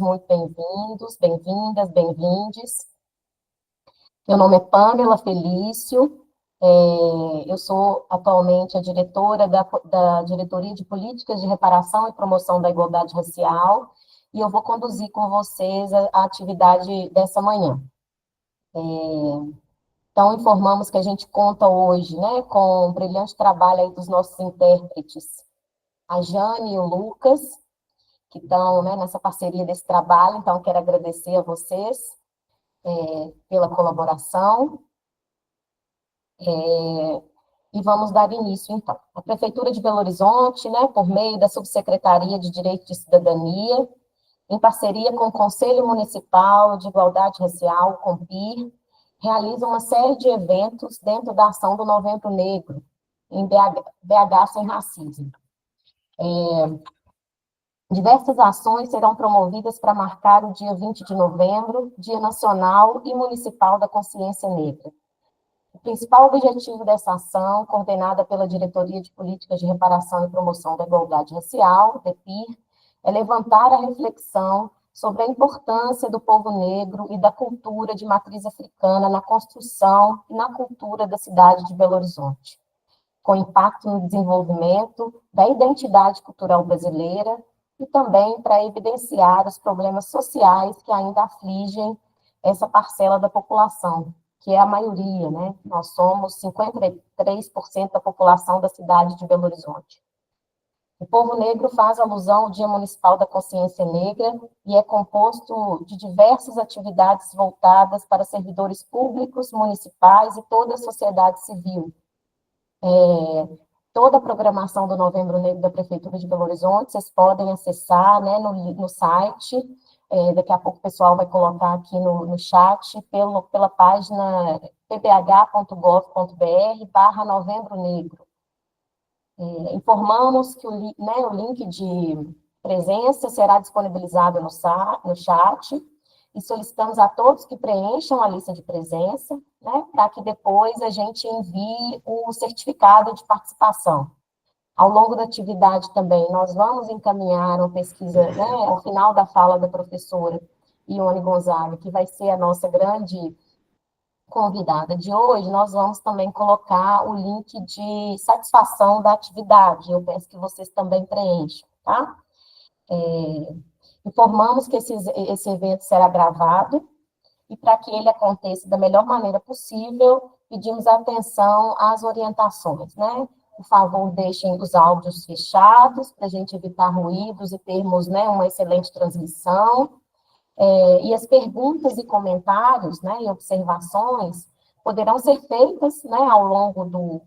muito bem-vindos, bem-vindas, bem-vindes. Meu nome é Pamela Felício, eu sou atualmente a diretora da Diretoria de Políticas de Reparação e Promoção da Igualdade Racial, e eu vou conduzir com vocês a atividade dessa manhã. Então, informamos que a gente conta hoje, né, com um brilhante trabalho aí dos nossos intérpretes, a Jane e o Lucas, que estão, né, nessa parceria desse trabalho, então quero agradecer a vocês pela colaboração, e vamos dar início, então. A Prefeitura de Belo Horizonte, né, por meio da Subsecretaria de Direito de Cidadania, em parceria com o Conselho Municipal de Igualdade Racial, CONPIR, realiza uma série de eventos dentro da ação do Novembro Negro, em BH Sem Racismo. Diversas ações serão promovidas para marcar o dia 20 de novembro, Dia Nacional e Municipal da Consciência Negra. O principal objetivo dessa ação, coordenada pela Diretoria de Políticas de Reparação e Promoção da Igualdade Racial, DEPIR, é levantar a reflexão sobre a importância do povo negro e da cultura de matriz africana na construção e na cultura da cidade de Belo Horizonte, com impacto no desenvolvimento da identidade cultural brasileira e também para evidenciar os problemas sociais que ainda afligem essa parcela da população, que é a maioria, né? Nós somos 53% da população da cidade de Belo Horizonte. O povo negro faz alusão ao Dia Municipal da Consciência Negra e é composto de diversas atividades voltadas para servidores públicos, municipais e toda a sociedade civil. Toda a programação do Novembro Negro da Prefeitura de Belo Horizonte, vocês podem acessar, né, no site, daqui a pouco o pessoal vai colocar aqui no chat, pela página pbh.gov.br/Novembro Negro. Informamos que o link de presença será disponibilizado no chat, e solicitamos a todos que preencham a lista de presença, né, para que depois a gente envie o certificado de participação. Ao longo da atividade também, nós vamos encaminhar uma pesquisa, né, ao final da fala da professora Ione Gonzaga, que vai ser a nossa grande convidada de hoje, nós vamos também colocar o link de satisfação da atividade, eu peço que vocês também preencham, tá? Informamos que esse evento será gravado, e para que ele aconteça da melhor maneira possível, pedimos atenção às orientações, né? Por favor, deixem os áudios fechados, para a gente evitar ruídos e termos, né, uma excelente transmissão. E as perguntas e comentários, né, e observações poderão ser feitas, né, ao longo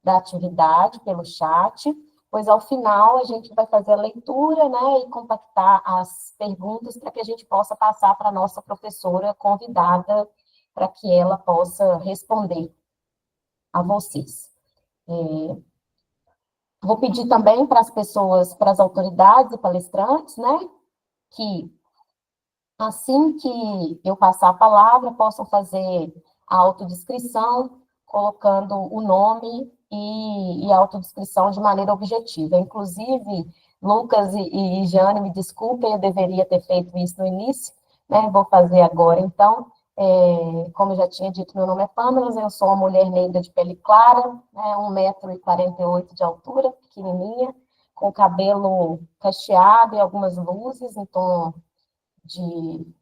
da atividade, pelo chat, pois ao final a gente vai fazer a leitura, né, e compactar as perguntas para que a gente possa passar para a nossa professora convidada, para que ela possa responder a vocês. Vou pedir também para as pessoas, para as autoridades e palestrantes, né, que assim que eu passar a palavra, possam fazer a autodescrição, colocando o nome e a autodescrição de maneira objetiva. Inclusive, Lucas e Jane, me desculpem, eu deveria ter feito isso no início, né? Vou fazer agora, então. Como eu já tinha dito, meu nome é Pamela, eu sou uma mulher negra de pele clara, né, 1,48 m de altura, pequenininha, com cabelo cacheado e algumas luzes em tom de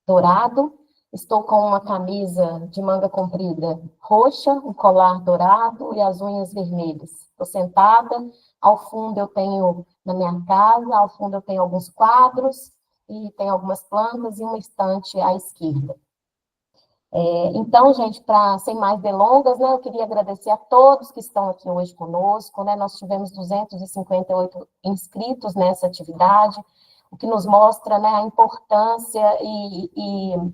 dourado. Estou com uma camisa de manga comprida roxa, um colar dourado e as unhas vermelhas. Estou sentada, ao fundo eu tenho, na minha casa, ao fundo eu tenho alguns quadros, e tem algumas plantas e uma estante à esquerda. Então, gente, sem mais delongas, né, eu queria agradecer a todos que estão aqui hoje conosco, né, nós tivemos 258 inscritos nessa atividade, o que nos mostra, né, a importância e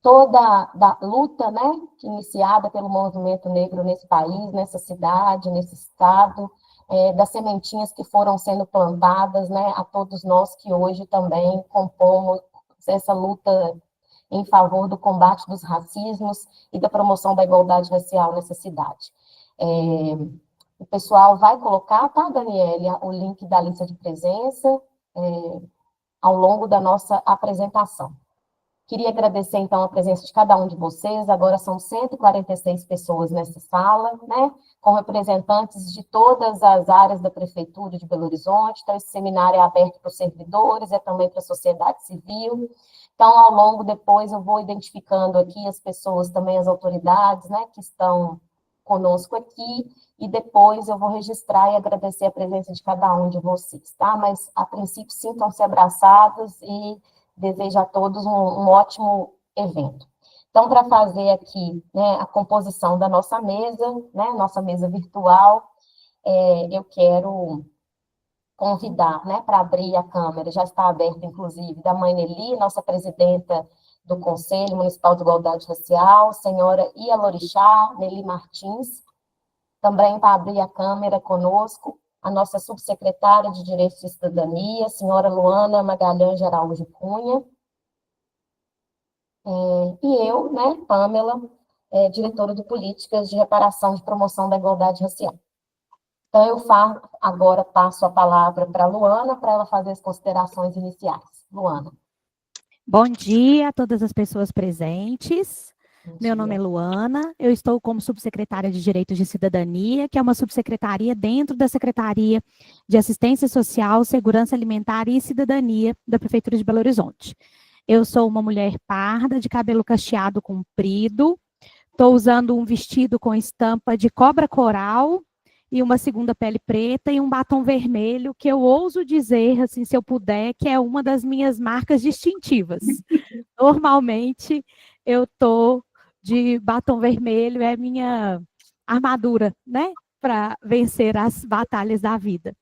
toda a luta, né, iniciada pelo movimento negro nesse país, nessa cidade, nesse estado, das sementinhas que foram sendo plantadas, né, a todos nós que hoje também compomos essa luta em favor do combate dos racismos e da promoção da igualdade racial nessa cidade. O pessoal vai colocar, tá, Daniele, o link da lista de presença ao longo da nossa apresentação. Queria agradecer, então, a presença de cada um de vocês. Agora são 146 pessoas nessa sala, né, com representantes de todas as áreas da Prefeitura de Belo Horizonte. Então, esse seminário é aberto para os servidores, é também para a sociedade civil. Então, ao longo, depois, eu vou identificando aqui as pessoas, também as autoridades, né, que estão conosco aqui, e depois eu vou registrar e agradecer a presença de cada um de vocês, tá? Mas, a princípio, sintam-se abraçados e desejo a todos um ótimo evento. Então, para fazer aqui, né, a composição da nossa mesa, né, nossa mesa virtual, eu quero convidar, né, para abrir a câmera, já está aberta, inclusive, da mãe Nelly, nossa presidenta do Conselho Municipal de Igualdade Racial, senhora Ialorixá Nelly Martins, também para abrir a câmera conosco, a nossa subsecretária de Direitos e Cidadania, senhora Luana Magalhães de Araújo Cunha, e eu, né, Pamela, diretora de Políticas de Reparação e Promoção da Igualdade Racial. Então, eu agora passo a palavra para a Luana, para ela fazer as considerações iniciais. Luana. Bom dia a todas as pessoas presentes. Meu nome é Luana, eu estou como subsecretária de Direitos de Cidadania, que é uma subsecretaria dentro da Secretaria de Assistência Social, Segurança Alimentar e Cidadania da Prefeitura de Belo Horizonte. Eu sou uma mulher parda, de cabelo cacheado comprido, estou usando um vestido com estampa de cobra coral e uma segunda pele preta e um batom vermelho, que eu ouso dizer, assim, se eu puder, que é uma das minhas marcas distintivas. Normalmente, eu estou de batom vermelho, é minha armadura, né, para vencer as batalhas da vida.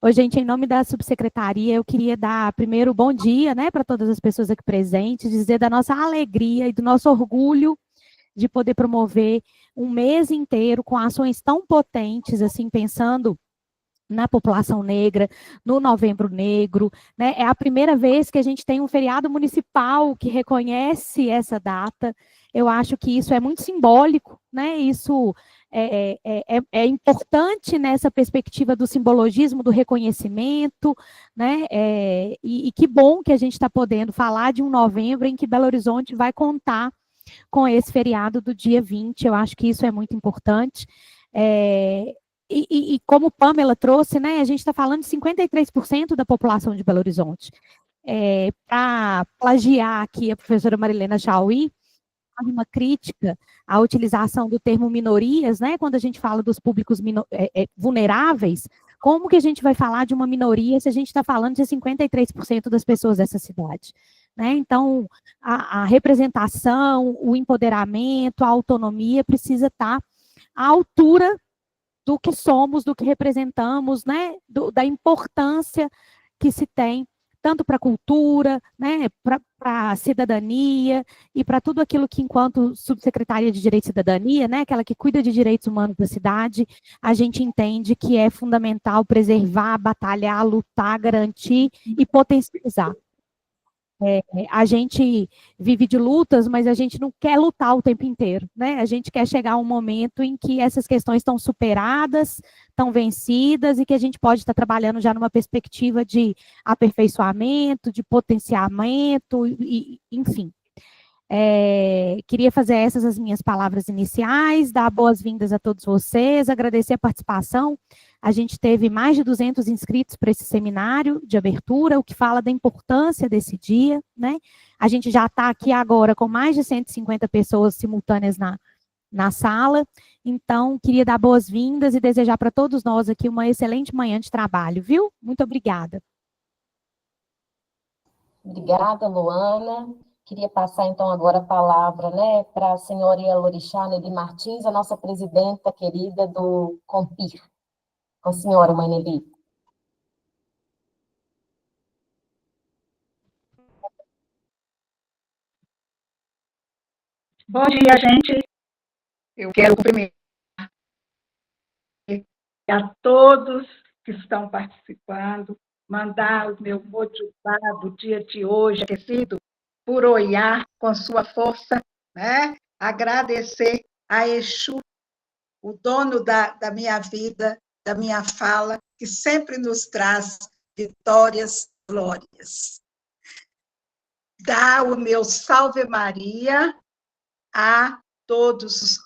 Oi, gente, em nome da subsecretaria, eu queria dar primeiro bom dia, né, para todas as pessoas aqui presentes, dizer da nossa alegria e do nosso orgulho de poder promover um mês inteiro com ações tão potentes, assim, pensando na população negra, no Novembro Negro, né? É a primeira vez que a gente tem um feriado municipal que reconhece essa data. Eu acho que isso é muito simbólico, né? Isso é importante nessa perspectiva do simbologismo, do reconhecimento, né? E que bom que a gente está podendo falar de um novembro em que Belo Horizonte vai contar com esse feriado do dia 20, eu acho que isso é muito importante. E como Pamela trouxe, né, a gente está falando de 53% da população de Belo Horizonte. Para plagiar aqui a professora Marilena Chauí, uma crítica à utilização do termo minorias, né, quando a gente fala dos públicos vulneráveis, como que a gente vai falar de uma minoria se a gente está falando de 53% das pessoas dessa cidade? Né? Então, a representação, o empoderamento, a autonomia precisa estar à altura do que somos, do que representamos, né? Da importância que se tem tanto para a cultura, né, para a cidadania e para tudo aquilo que, enquanto subsecretaria de Direito e Cidadania, né, aquela que cuida de direitos humanos da cidade, a gente entende que é fundamental preservar, batalhar, lutar, garantir e potencializar. A gente vive de lutas, mas a gente não quer lutar o tempo inteiro, né? A gente quer chegar a um momento em que essas questões estão superadas, estão vencidas, e que a gente pode estar trabalhando já numa perspectiva de aperfeiçoamento, de potenciamento, enfim. Queria fazer essas as minhas palavras iniciais, dar boas-vindas a todos vocês, agradecer a participação. A gente teve mais de 200 inscritos para esse seminário de abertura, o que fala da importância desse dia, né? A gente já está aqui agora com mais de 150 pessoas simultâneas na sala, então queria dar boas-vindas e desejar para todos nós aqui uma excelente manhã de trabalho, viu? Muito obrigada. Obrigada, Luana. Queria passar, então, agora a palavra, né, para a senhora Ialorixá Nelly Martins, a nossa presidenta querida do COMPIR. Com a senhora, mãe Nelly. Bom dia, gente. Eu quero cumprimentar a todos que estão participando, mandar o meu mojubá do dia de hoje, aquecido por Oiá, com sua força, né? Agradecer a Exu o dono da minha vida, da minha fala, que sempre nos traz vitórias, glórias. Dá o meu salve Maria a todos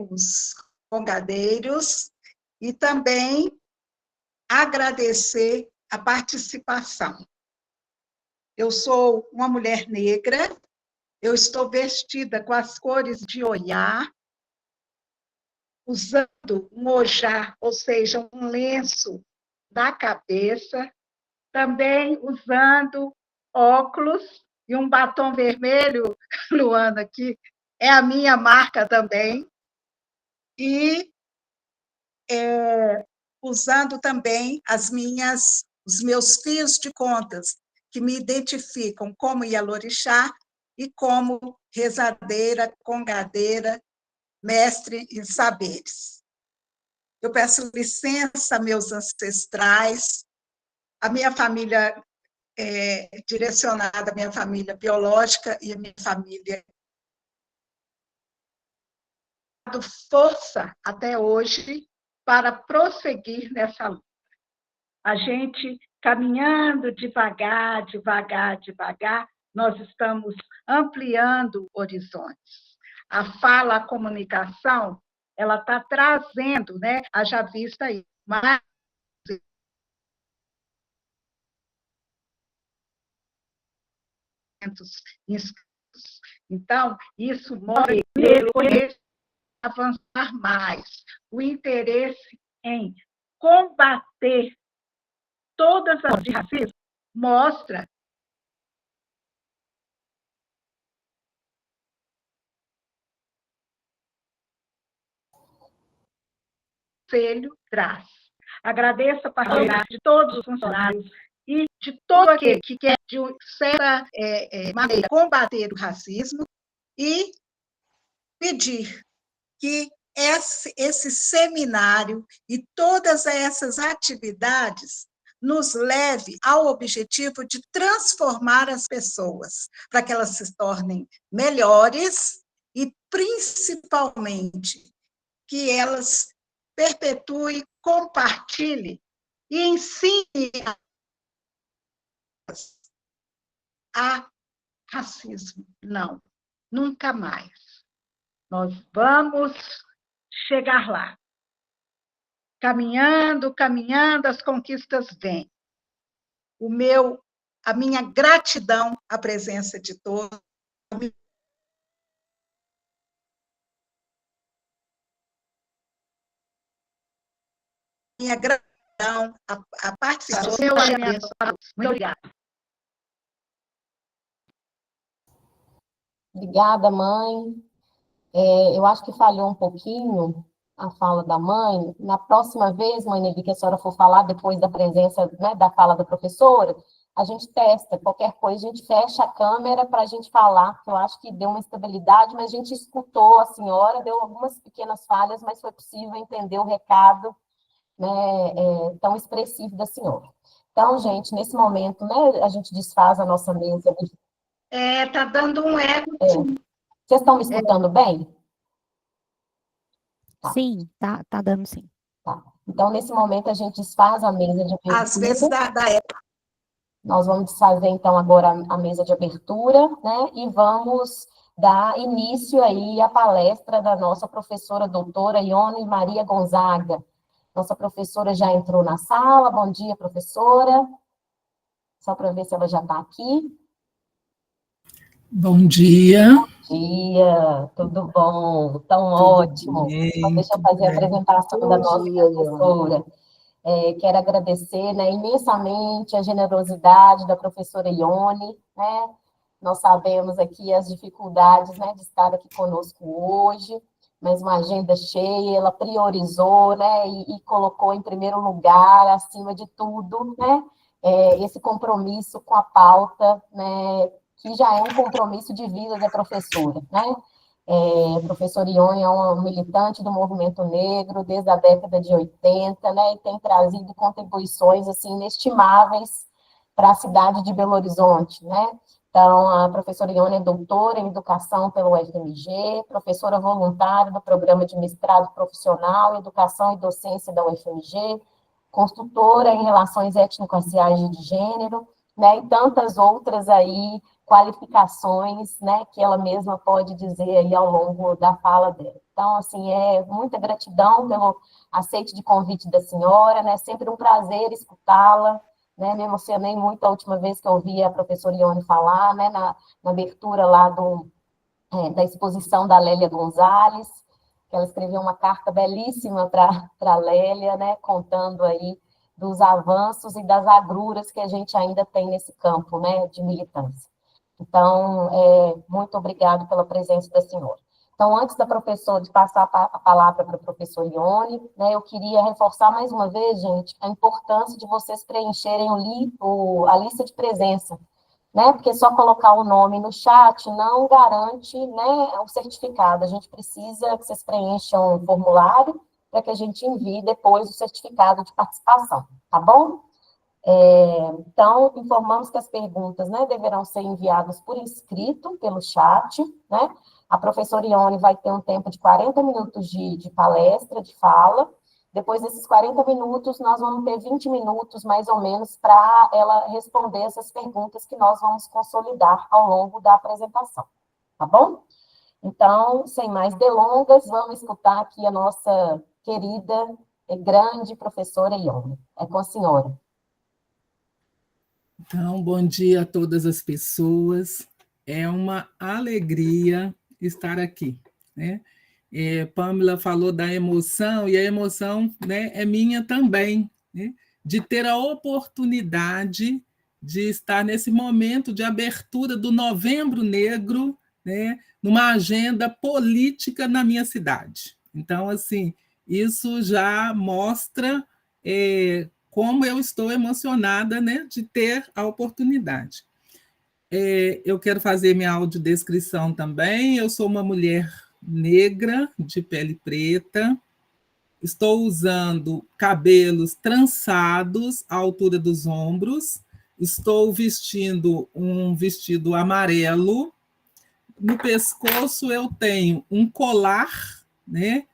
os congadeiros e também agradecer a participação. Eu sou uma mulher negra, eu estou vestida com as cores de Oiá, usando um ojá, ou seja, um lenço na cabeça, também usando óculos e um batom vermelho, Luana, que é a minha marca também, e usando também os meus fios de contas, que me identificam como Ialorixá e como rezadeira, congadeira, mestre em saberes. Eu peço licença a meus ancestrais, a minha família direcionada à minha família biológica e a minha família dando força até hoje para prosseguir nessa luta. A gente caminhando devagar, devagar, devagar, nós estamos ampliando horizontes. A fala, a comunicação, ela está trazendo, né, haja vista aí, mais então, isso mostra que avançar mais, o interesse em combater todas as de racismo, mostra Conselho traz. Agradeço a parceria de todos os funcionários e de todo aquele que quer, de certa maneira, combater o racismo e pedir que esse seminário e todas essas atividades nos leve ao objetivo de transformar as pessoas, para que elas se tornem melhores e, principalmente, que elas perpetuem, compartilhem e ensinem a racismo. Não, nunca mais. Nós vamos chegar lá. Caminhando, caminhando, as conquistas vêm. A minha gratidão à presença de todos. Minha gratidão à participação. Muito obrigada. Obrigada, mãe. Eu acho que falhou um pouquinho a fala da mãe. Na próxima vez, mãe Nevi, que a senhora for falar, depois da presença, né, da fala da professora, a gente testa. Qualquer coisa, a gente fecha a câmera para a gente falar, porque eu acho que deu uma estabilidade, mas a gente escutou a senhora, deu algumas pequenas falhas, mas foi possível entender o recado, né, tão expressivo da senhora. Então, gente, nesse momento, né, a gente desfaz a nossa mesa. Está dando um eco. Vocês estão me escutando bem? Tá. Sim, tá dando sim. Tá. Então, nesse momento, a gente desfaz a mesa de abertura. Às vezes da época. Nós vamos desfazer, então, agora a mesa de abertura, né? E vamos dar início aí à palestra da nossa professora doutora Ione Maria Gonzaga. Nossa professora já entrou na sala. Bom dia, professora. Só para ver se ela já está aqui. Bom dia. Bom dia, tudo bom? Tão ótimo. Então, deixa eu fazer a apresentação da nossa professora. Quero agradecer, né, imensamente a generosidade da professora Ione, né? Nós sabemos aqui as dificuldades, né, de estar aqui conosco hoje, mas uma agenda cheia, ela priorizou, né, e colocou em primeiro lugar, acima de tudo, né, esse compromisso com a pauta, né, que já é um compromisso de vida da professora, né? A professora Ione é uma militante do movimento negro desde a década de 80, né, e tem trazido contribuições, assim, inestimáveis para a cidade de Belo Horizonte, né? Então, a professora Ione é doutora em educação pelo UFMG, professora voluntária do programa de mestrado profissional em educação e docência da UFMG, consultora em relações étnico-raciais e de gênero, né, e tantas outras aí qualificações, né, que ela mesma pode dizer aí ao longo da fala dela. Então, assim, muita gratidão pelo aceite de convite da senhora, né, sempre um prazer escutá-la, né, me emocionei muito a última vez que eu ouvi a professora Ione falar, né, na abertura lá da exposição da Lélia Gonzalez, que ela escreveu uma carta belíssima para a Lélia, né, contando aí dos avanços e das agruras que a gente ainda tem nesse campo, né, de militância. Então, muito obrigado pela presença da senhora. Então, antes da professora, de passar a palavra para a professora Ione, né, eu queria reforçar mais uma vez, gente, a importância de vocês preencherem a lista de presença, né, porque só colocar o nome no chat não garante, né, o certificado. A gente precisa que vocês preencham o formulário para que a gente envie depois o certificado de participação, tá bom? Então, informamos que as perguntas, né, deverão ser enviadas por escrito, pelo chat, né? A professora Ione vai ter um tempo de 40 minutos de palestra, de fala. Depois desses 40 minutos, nós vamos ter 20 minutos, mais ou menos, para ela responder essas perguntas que nós vamos consolidar ao longo da apresentação, tá bom? Então, sem mais delongas, vamos escutar aqui a nossa querida e grande professora Ione. É com a senhora. Então, bom dia a todas as pessoas. É uma alegria estar aqui, né? Pamela falou da emoção, e a emoção, né, é minha também, né? De ter a oportunidade de estar nesse momento de abertura do Novembro Negro, né, numa agenda política na minha cidade. Então, assim, isso já mostra como eu estou emocionada, né, de ter a oportunidade. Eu quero fazer minha audiodescrição também. Eu sou uma mulher negra, de pele preta, estou usando cabelos trançados à altura dos ombros, estou vestindo um vestido amarelo, no pescoço eu tenho um colar, né,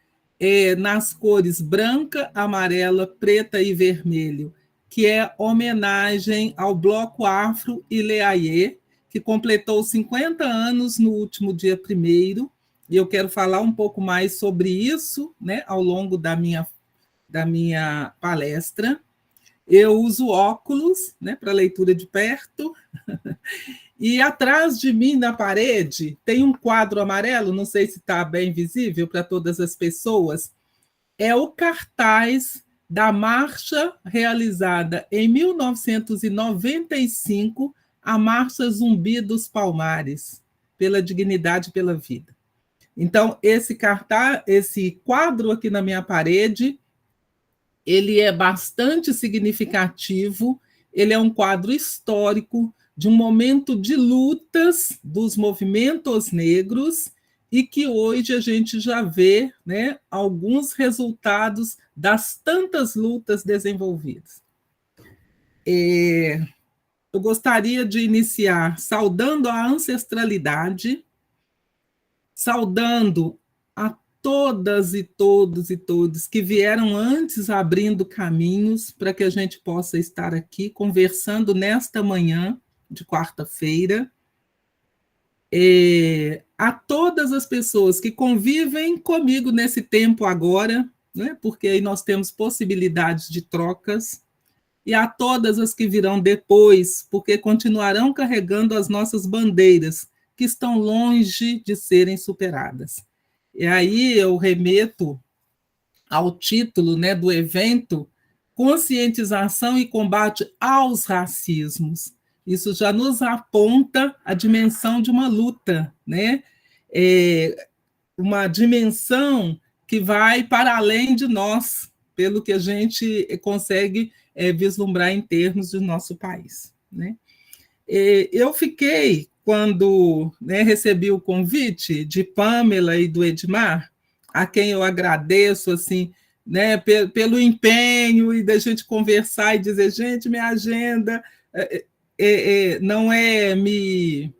nas cores branca, amarela, preta e vermelho, que é homenagem ao Bloco Afro Ileaie, que completou 50 anos no último dia 1º, e eu quero falar um pouco mais sobre isso, né, ao longo da minha palestra. Eu uso óculos, né, para leitura de perto, e atrás de mim, na parede, tem um quadro amarelo, não sei se está bem visível para todas as pessoas, é o cartaz da marcha realizada em 1995, a Marcha Zumbi dos Palmares, pela dignidade e pela vida. Então, esse cartaz, esse quadro aqui na minha parede, ele é bastante significativo, ele é um quadro histórico de um momento de lutas dos movimentos negros e que hoje a gente já vê, né, alguns resultados das tantas lutas desenvolvidas. Eu gostaria de iniciar saudando a ancestralidade, saudando a todas e todos e todos que vieram antes abrindo caminhos para que a gente possa estar aqui conversando nesta manhã de quarta-feira, a todas as pessoas que convivem comigo nesse tempo agora, né, porque aí nós temos possibilidades de trocas, e a todas as que virão depois, porque continuarão carregando as nossas bandeiras, que estão longe de serem superadas. E aí eu remeto ao título, né, do evento, Conscientização e Combate aos Racismos. Isso já nos aponta a dimensão de uma luta, né? Uma dimensão que vai para além de nós, pelo que a gente consegue vislumbrar em termos do nosso país, né? Eu fiquei, quando, né, recebi o convite de Pamela e do Edmar, a quem eu agradeço, assim, né, pelo empenho e da gente conversar e dizer, gente, minha agenda... não é me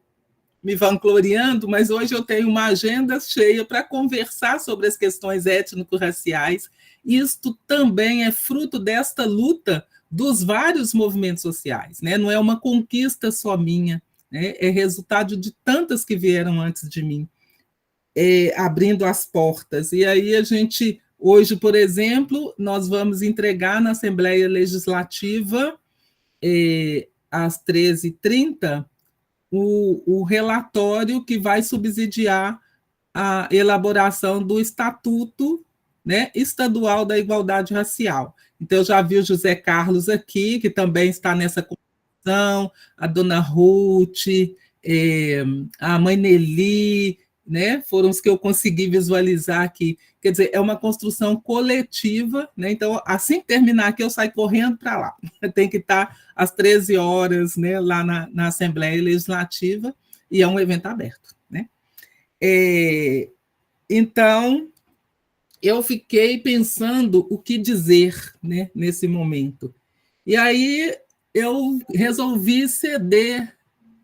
vangloriando, mas hoje eu tenho uma agenda cheia para conversar sobre as questões étnico-raciais. Isto também é fruto desta luta dos vários movimentos sociais, né? Não é uma conquista só minha, né? É resultado de tantas que vieram antes de mim, abrindo as portas. E aí a gente, hoje, por exemplo, nós vamos entregar na Assembleia Legislativa, às 13h30, o relatório que vai subsidiar a elaboração do Estatuto, né, Estadual da Igualdade Racial. Então, eu já vi o José Carlos aqui, que também está nessa comissão, a dona Ruth, a mãe Nelly, né, foram os que eu consegui visualizar aqui. Quer dizer, é uma construção coletiva, né? Então, assim que terminar aqui, eu saio correndo para lá. Tem que estar às 13 horas, né, lá na Assembleia Legislativa, e é um evento aberto, né? Então, eu fiquei pensando o que dizer, né, nesse momento. E aí eu resolvi ceder,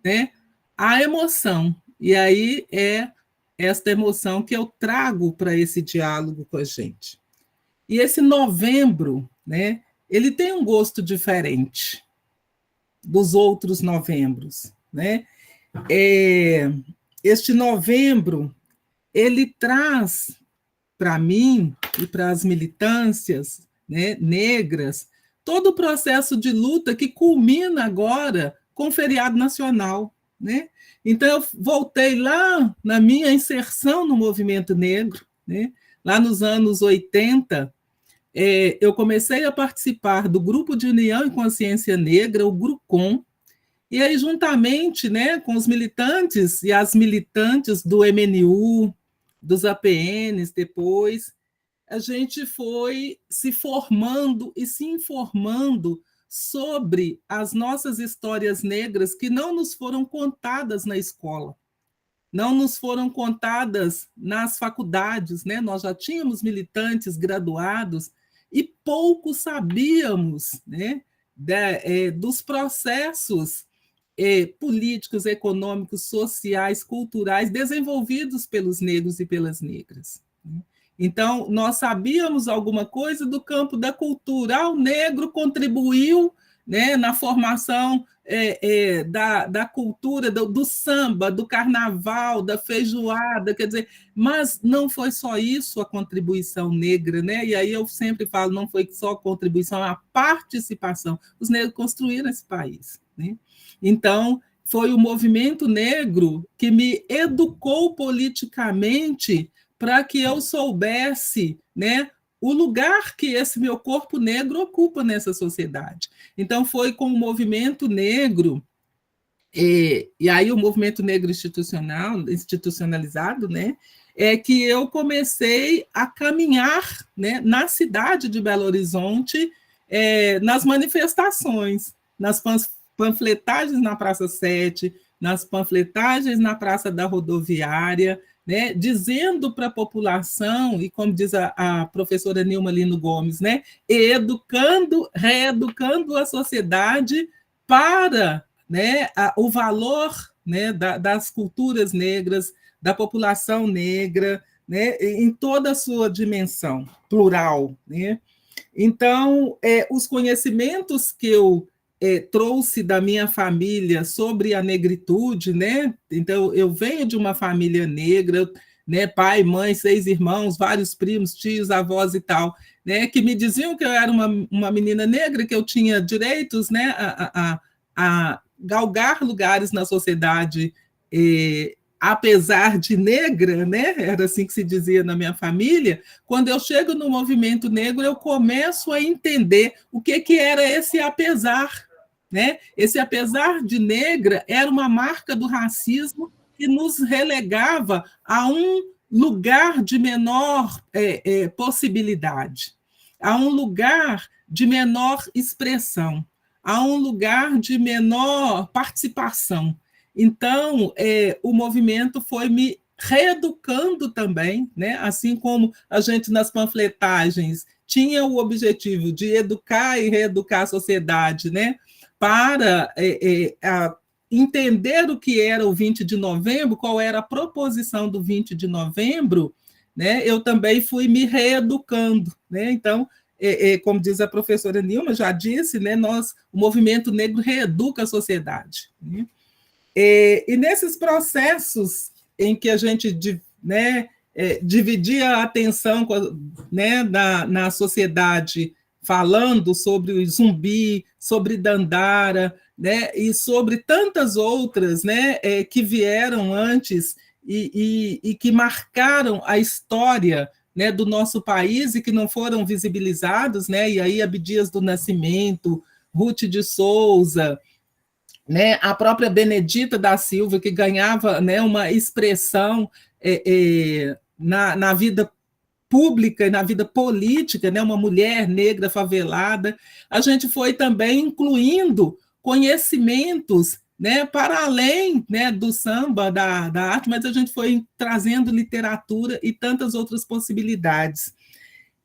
né, à emoção. E aí é esta emoção que eu trago para esse diálogo com a gente. E esse novembro, né, ele tem um gosto diferente dos outros novembros, né? Este novembro, ele traz para mim e para as militâncias, né, negras, todo o processo de luta que culmina agora com o feriado nacional, né? Então, eu voltei lá na minha inserção no movimento negro, né? Lá nos anos 80, eu comecei a participar do Grupo de União e Consciência Negra, o GRUCON, e aí, juntamente, né, com os militantes e as militantes do MNU, dos APNs depois, a gente foi se formando e se informando sobre as nossas histórias negras que não nos foram contadas na escola, não nos foram contadas nas faculdades, né? Nós já tínhamos militantes graduados e pouco sabíamos, né, dos processos políticos, econômicos, sociais, culturais desenvolvidos pelos negros e pelas negras. Então, nós sabíamos alguma coisa do campo da cultura. O negro contribuiu, né, na formação da cultura, do samba, do carnaval, da feijoada, quer dizer, mas não foi só isso a contribuição negra, né? E aí eu sempre falo, não foi só a contribuição, a participação. Os negros construíram esse país, né? Então, foi o movimento negro que me educou politicamente para que eu soubesse, né, o lugar que esse meu corpo negro ocupa nessa sociedade. Então, foi com o movimento negro, e aí o movimento negro institucionalizado, né, que eu comecei a caminhar, né, na cidade de Belo Horizonte, nas manifestações, nas panfletagens na Praça 7, nas panfletagens na Praça da Rodoviária, né, dizendo para a população, e como diz a professora Nilma Lino Gomes, né, reeducando a sociedade para, né, o valor, né, das culturas negras, da população negra, né, em toda a sua dimensão plural, né? Então, os conhecimentos que eu trouxe da minha família sobre a negritude, né? Então, eu venho de uma família negra, né? Pai, mãe, 6 irmãos, vários primos, tios, avós e tal, né? Que me diziam que eu era uma menina negra, que eu tinha direitos, né? A galgar lugares na sociedade, apesar de negra, né? Era assim que se dizia na minha família. Quando eu chego no movimento negro, eu começo a entender o que era esse apesar, né? Esse apesar de negra era uma marca do racismo que nos relegava a um lugar de menor possibilidade, a um lugar de menor expressão, a um lugar de menor participação. Então, o movimento foi me reeducando também, né? Assim como a gente nas panfletagens tinha o objetivo de educar e reeducar a sociedade, né? para entender o que era o 20 de novembro, qual era a proposição do 20 de novembro, né, eu também fui me reeducando, né? Então, como diz a professora Nilma, já disse, né, o movimento negro reeduca a sociedade, né? E nesses processos em que a gente, né, dividia a atenção, né, na sociedade, falando sobre o Zumbi, sobre Dandara, né, e sobre tantas outras, né, que vieram antes e que marcaram a história, né, do nosso país e que não foram visibilizados, né, e aí Abdias do Nascimento, Ruth de Souza, né, a própria Benedita da Silva, que ganhava, né, uma expressão na vida pública e na vida política, né, uma mulher negra favelada. A gente foi também incluindo conhecimentos, né, para além, né, do samba, da arte, mas a gente foi trazendo literatura e tantas outras possibilidades.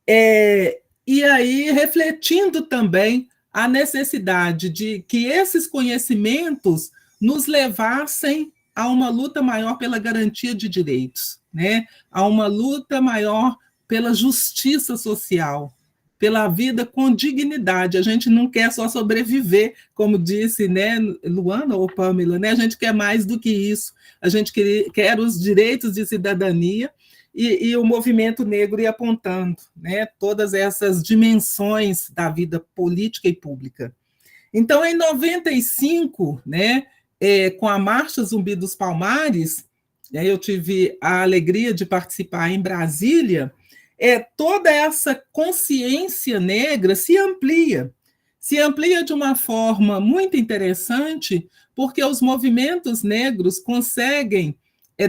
E aí, refletindo também a necessidade de que esses conhecimentos nos levassem a uma luta maior pela garantia de direitos, né, a uma luta maior pela justiça social, pela vida com dignidade. A gente não quer só sobreviver, como disse, né, Luana ou Pamela, né? A gente quer mais do que isso. A gente quer os direitos de cidadania, e o movimento negro ia apontando, né, todas essas dimensões da vida política e pública. Então, em 95, né, com a Marcha Zumbi dos Palmares, eu tive a alegria de participar em Brasília. Toda essa consciência negra se amplia de uma forma muito interessante, porque os movimentos negros conseguem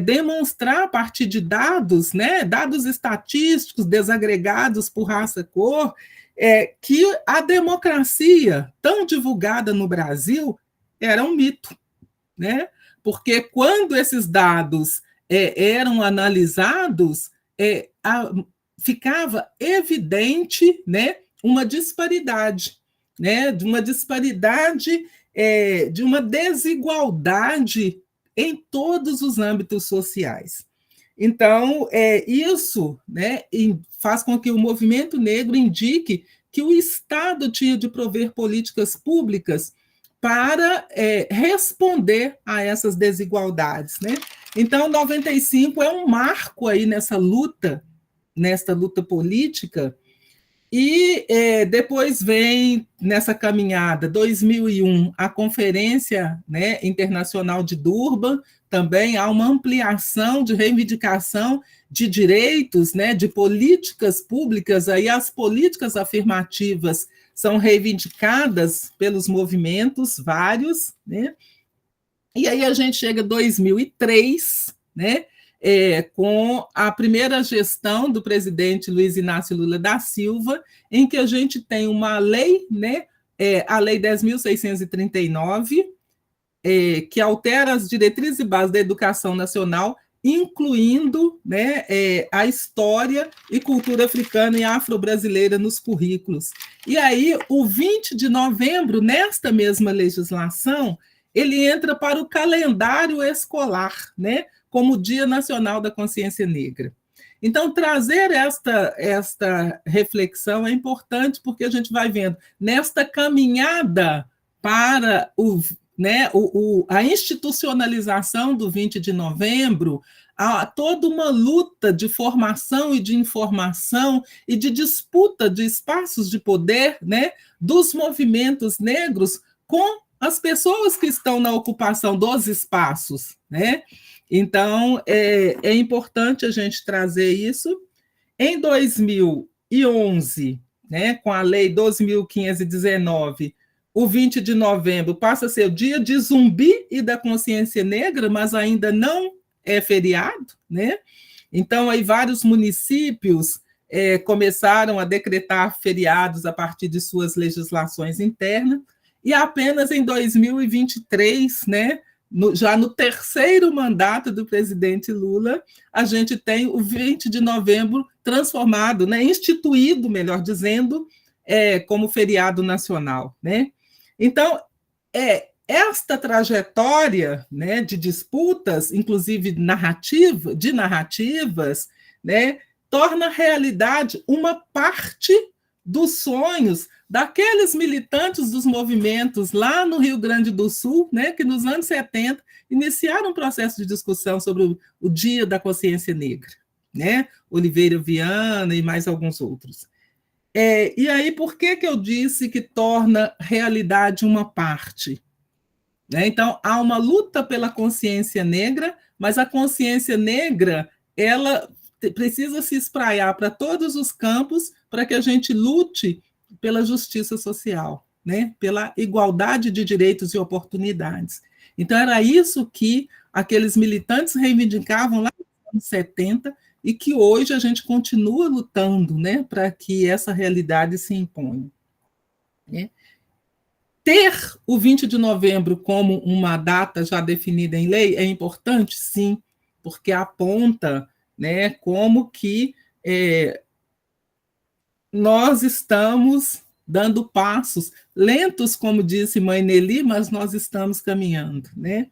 demonstrar a partir de dados, né, dados estatísticos desagregados por raça, cor, que a democracia tão divulgada no Brasil era um mito, né? Porque quando esses dados eram analisados, ficava evidente, né, uma disparidade, né, de uma desigualdade em todos os âmbitos sociais. Então, isso, né, faz com que o movimento negro indique que o Estado tinha de prover políticas públicas para responder a essas desigualdades, né? Então, 95 é um marco aí nesta luta política, e depois vem, nessa caminhada, 2001, a Conferência, né, Internacional de Durban, também há uma ampliação de reivindicação de direitos, né, de políticas públicas, aí as políticas afirmativas são reivindicadas pelos movimentos vários, né? E aí a gente chega a 2003, né, com a primeira gestão do presidente Luiz Inácio Lula da Silva, em que a gente tem uma lei, né, a Lei 10.639, que altera as diretrizes e bases da educação nacional, incluindo, né, a história e cultura africana e afro-brasileira nos currículos. E aí, o 20 de novembro, nesta mesma legislação, ele entra para o calendário escolar, né, como Dia Nacional da Consciência Negra. Então, trazer esta reflexão é importante, porque a gente vai vendo, nesta caminhada para a institucionalização do 20 de novembro, há toda uma luta de formação e de informação e de disputa de espaços de poder, né, dos movimentos negros com as pessoas que estão na ocupação dos espaços, né? Então, é importante a gente trazer isso. Em 2011, né, com a Lei 12.519, o 20 de novembro passa a ser o Dia de Zumbi e da Consciência Negra, mas ainda não é feriado, né? Então, aí vários municípios começaram a decretar feriados a partir de suas legislações internas, e apenas em 2023, né, já no terceiro mandato do presidente Lula, a gente tem o 20 de novembro transformado, né, instituído, melhor dizendo, como feriado nacional, né? Então, esta trajetória, né, de disputas, inclusive de narrativas, né, torna a realidade uma parte dos sonhos daqueles militantes dos movimentos lá no Rio Grande do Sul, né, que nos anos 70 iniciaram um processo de discussão sobre o Dia da Consciência Negra, né, Oliveira Viana e mais alguns outros. E aí, por que eu disse que torna realidade uma parte? Né? Então, há uma luta pela consciência negra, mas a consciência negra, ela precisa se espraiar para todos os campos para que a gente lute pela justiça social, né? Pela igualdade de direitos e oportunidades. Então, era isso que aqueles militantes reivindicavam lá nos anos 70 e que hoje a gente continua lutando, né, para que essa realidade se imponha. Né? Ter o 20 de novembro como uma data já definida em lei é importante? Sim, porque aponta, né, como que nós estamos dando passos lentos, como disse mãe Nelly, mas nós estamos caminhando. Né?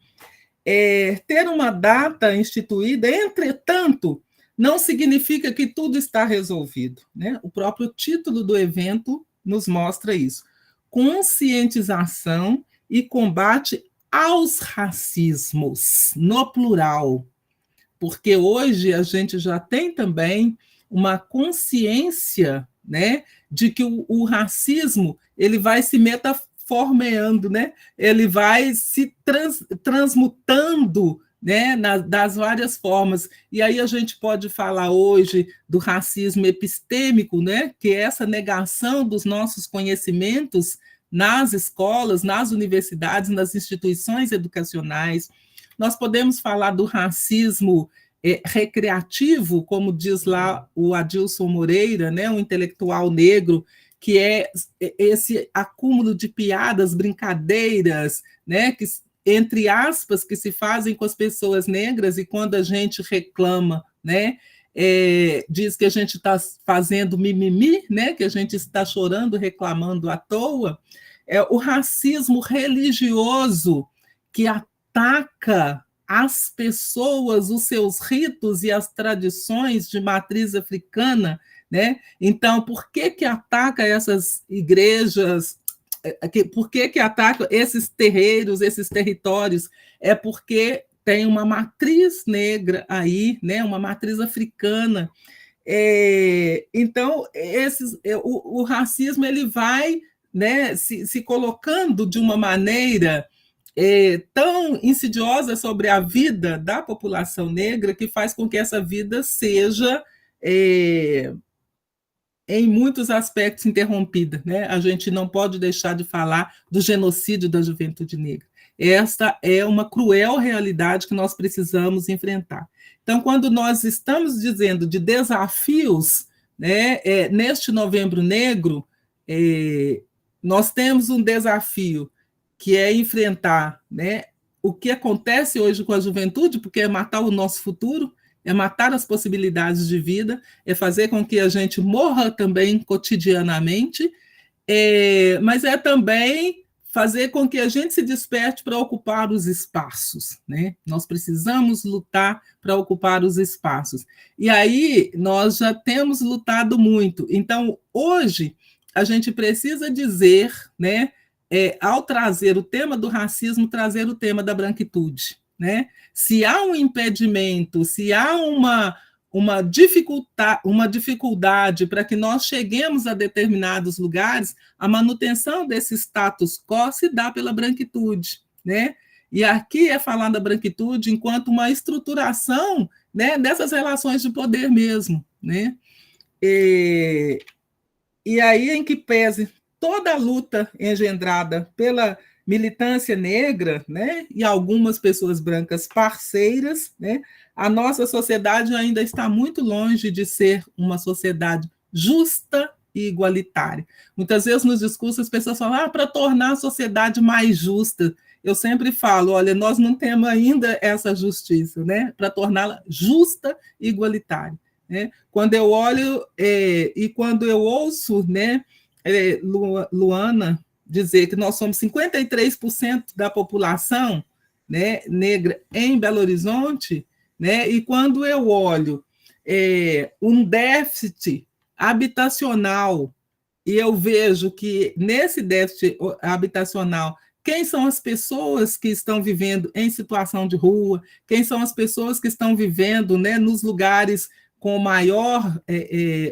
Ter uma data instituída, entretanto, não significa que tudo está resolvido. Né? O próprio título do evento nos mostra isso. Conscientização e combate aos racismos, no plural. Porque hoje a gente já tem também uma consciência, né, de que o racismo ele vai se metaformeando, né? Ele vai se transmutando, né, das várias formas. E aí a gente pode falar hoje do racismo epistêmico, né, que é essa negação dos nossos conhecimentos nas escolas, nas universidades, nas instituições educacionais. Nós podemos falar do racismo recreativo, como diz lá o Adilson Moreira, né, um intelectual negro, que é esse acúmulo de piadas, brincadeiras, né, que, entre aspas, que se fazem com as pessoas negras, e quando a gente reclama, né, diz que a gente está fazendo mimimi, né, que a gente está chorando, reclamando à toa. O racismo religioso que ataca as pessoas, os seus ritos e as tradições de matriz africana, né? Então, por que ataca essas igrejas? Por que ataca esses terreiros, esses territórios? É porque tem uma matriz negra aí, né? Uma matriz africana. Então, o racismo ele vai, né, se colocando de uma maneira tão insidiosa sobre a vida da população negra que faz com que essa vida seja em muitos aspectos interrompida. Né? A gente não pode deixar de falar do genocídio da juventude negra. Esta é uma cruel realidade que nós precisamos enfrentar. Então, quando nós estamos dizendo de desafios, né, neste Novembro Negro, nós temos um desafio que é enfrentar, né, o que acontece hoje com a juventude, porque é matar o nosso futuro, é matar as possibilidades de vida, é fazer com que a gente morra também cotidianamente, mas é também fazer com que a gente se desperte para ocupar os espaços. Né? Nós precisamos lutar para ocupar os espaços. E aí nós já temos lutado muito. Então, hoje, a gente precisa dizer, né, ao trazer o tema do racismo, trazer o tema da branquitude. Né? Se há um impedimento, se há uma dificuldade para que nós cheguemos a determinados lugares, a manutenção desse status quo se dá pela branquitude. Né? E aqui é falar da branquitude enquanto uma estruturação, né, dessas relações de poder mesmo. Né? E aí em que pese toda a luta engendrada pela militância negra, né, e algumas pessoas brancas parceiras, né, a nossa sociedade ainda está muito longe de ser uma sociedade justa e igualitária. Muitas vezes nos discursos as pessoas falam, para tornar a sociedade mais justa. Eu sempre falo, olha, nós não temos ainda essa justiça, né, para torná-la justa e igualitária. Né? Quando eu olho e quando eu ouço, né, Luana, dizer que nós somos 53% da população, né, negra em Belo Horizonte, né, e quando eu olho um déficit habitacional, e eu vejo que nesse déficit habitacional, quem são as pessoas que estão vivendo em situação de rua, quem são as pessoas que estão vivendo, né, nos lugares com maior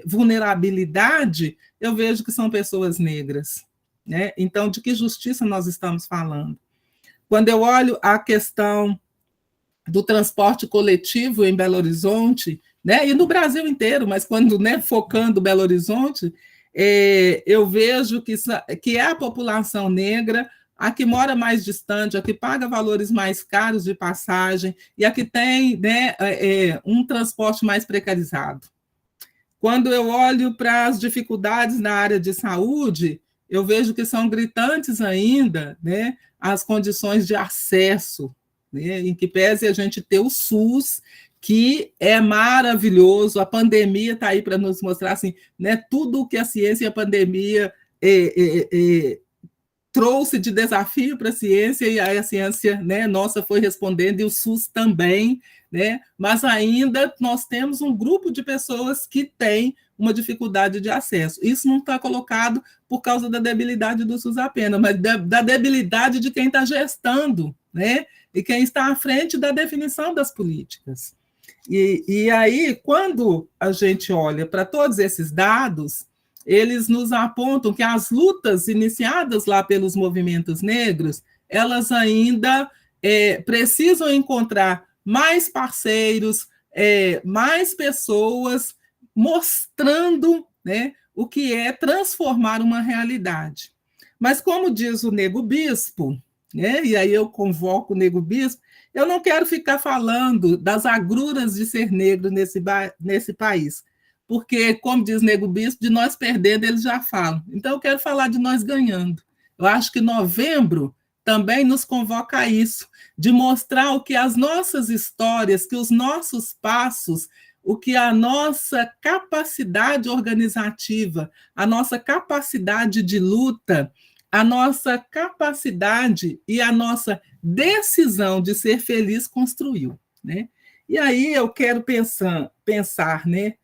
vulnerabilidade, eu vejo que são pessoas negras, né? Então, de que justiça nós estamos falando? Quando eu olho a questão do transporte coletivo em Belo Horizonte, né, e no Brasil inteiro, mas quando, né, focando Belo Horizonte, eu vejo que é a população negra a que mora mais distante, a que paga valores mais caros de passagem e a que tem, né, um transporte mais precarizado. Quando eu olho para as dificuldades na área de saúde, eu vejo que são gritantes ainda, né, as condições de acesso, né, em que pese a gente ter o SUS, que é maravilhoso, a pandemia está aí para nos mostrar assim, né, tudo o que a ciência e a pandemia trouxe de desafio para a ciência, e a ciência, né, nossa foi respondendo, e o SUS também, né, mas ainda nós temos um grupo de pessoas que tem uma dificuldade de acesso. Isso não está colocado por causa da debilidade do SUS apenas, mas da debilidade de quem está gestando, né, e quem está à frente da definição das políticas. E aí, quando a gente olha para todos esses dados, eles nos apontam que as lutas iniciadas lá pelos movimentos negros, elas ainda precisam encontrar mais parceiros, mais pessoas mostrando, né, o que é transformar uma realidade. Mas, como diz o Nego Bispo, né, e aí eu convoco o Nego Bispo, eu não quero ficar falando das agruras de ser negro nesse país, porque, como diz Nego Bispo, de nós perdendo, eles já falam. Então, eu quero falar de nós ganhando. Eu acho que novembro também nos convoca a isso, de mostrar o que as nossas histórias, que os nossos passos, o que a nossa capacidade organizativa, a nossa capacidade de luta, a nossa capacidade e a nossa decisão de ser feliz construiu, né? E aí eu quero pensar, né,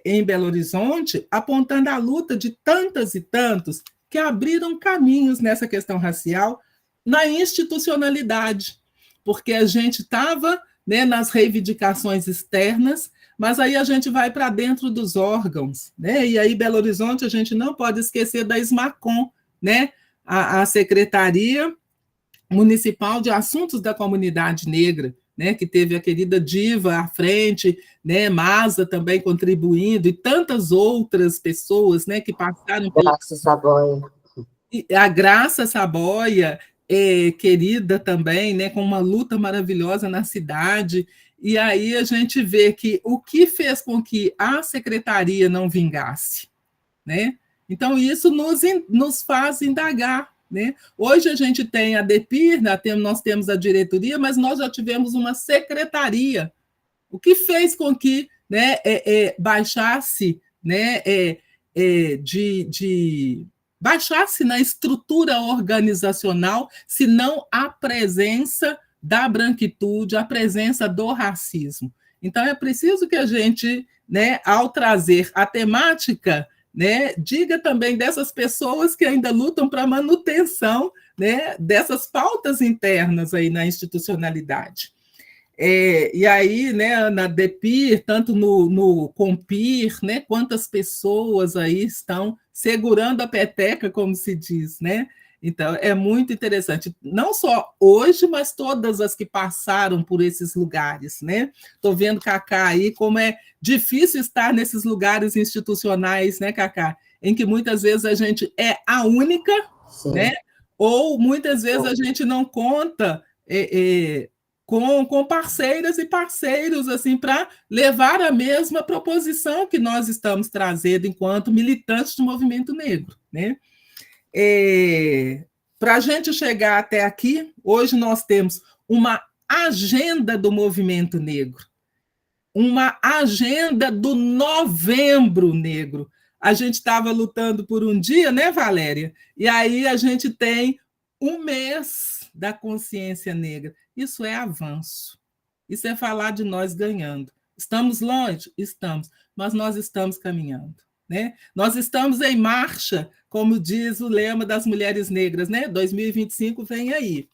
em Belo Horizonte, apontando a luta de tantas e tantos que abriram caminhos nessa questão racial na institucionalidade, porque a gente estava, né, nas reivindicações externas, mas aí a gente vai para dentro dos órgãos, né? E aí Belo Horizonte a gente não pode esquecer da SMACOM, né? A Secretaria Municipal de Assuntos da Comunidade Negra, né, que teve a querida Diva à frente, né, Masa também contribuindo, e tantas outras pessoas, né, que passaram pela... Graça Saboia. A Graça Saboia, querida também, né, com uma luta maravilhosa na cidade, e aí a gente vê que o que fez com que a secretaria não vingasse, né? Então, isso nos faz indagar, né? Hoje a gente tem a DEPIR, nós temos a diretoria, mas nós já tivemos uma secretaria. O que fez com que, né, baixasse, né, baixasse na estrutura organizacional, se não a presença da branquitude, a presença do racismo. Então, é preciso que a gente, né, ao trazer a temática, né, diga também dessas pessoas que ainda lutam para a manutenção, né, dessas pautas internas aí na institucionalidade. E aí, né, na DEPIR, tanto no COMPIR, né, quantas pessoas aí estão segurando a peteca, como se diz, né? Então, é muito interessante, não só hoje, mas todas as que passaram por esses lugares, né? Estou vendo, Cacá, aí como é difícil estar nesses lugares institucionais, né, Cacá? Em que muitas vezes a gente é a única, sim, né? Ou muitas vezes a gente não conta com parceiras e parceiros assim, para levar a mesma proposição que nós estamos trazendo enquanto militantes do movimento negro, né? Para a gente chegar até aqui, hoje nós temos uma agenda do movimento negro, uma agenda do Novembro Negro. a gente estava lutando por um dia, né, Valéria? E aí a gente tem um mês da consciência negra. Isso é avanço. Isso é falar de nós ganhando. Estamos longe? Estamos, mas nós estamos caminhando. Né? Nós estamos em marcha, como diz o lema das mulheres negras, né? 2025 vem aí.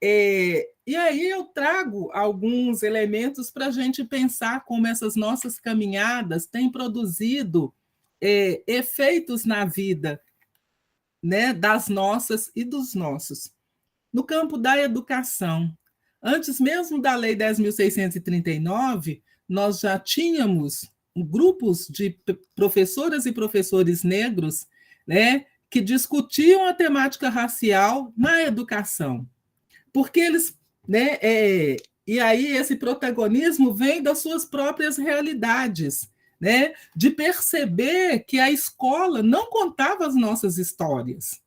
E aí eu trago alguns elementos para a gente pensar como essas nossas caminhadas têm produzido efeitos na vida, né? Das nossas e dos nossos. No campo da educação, antes mesmo da Lei 10.639, nós já tínhamos grupos de professoras e professores negros, né, que discutiam a temática racial na educação. Porque eles, né, e aí esse protagonismo vem das suas próprias realidades, né, de perceber que a escola não contava as nossas histórias,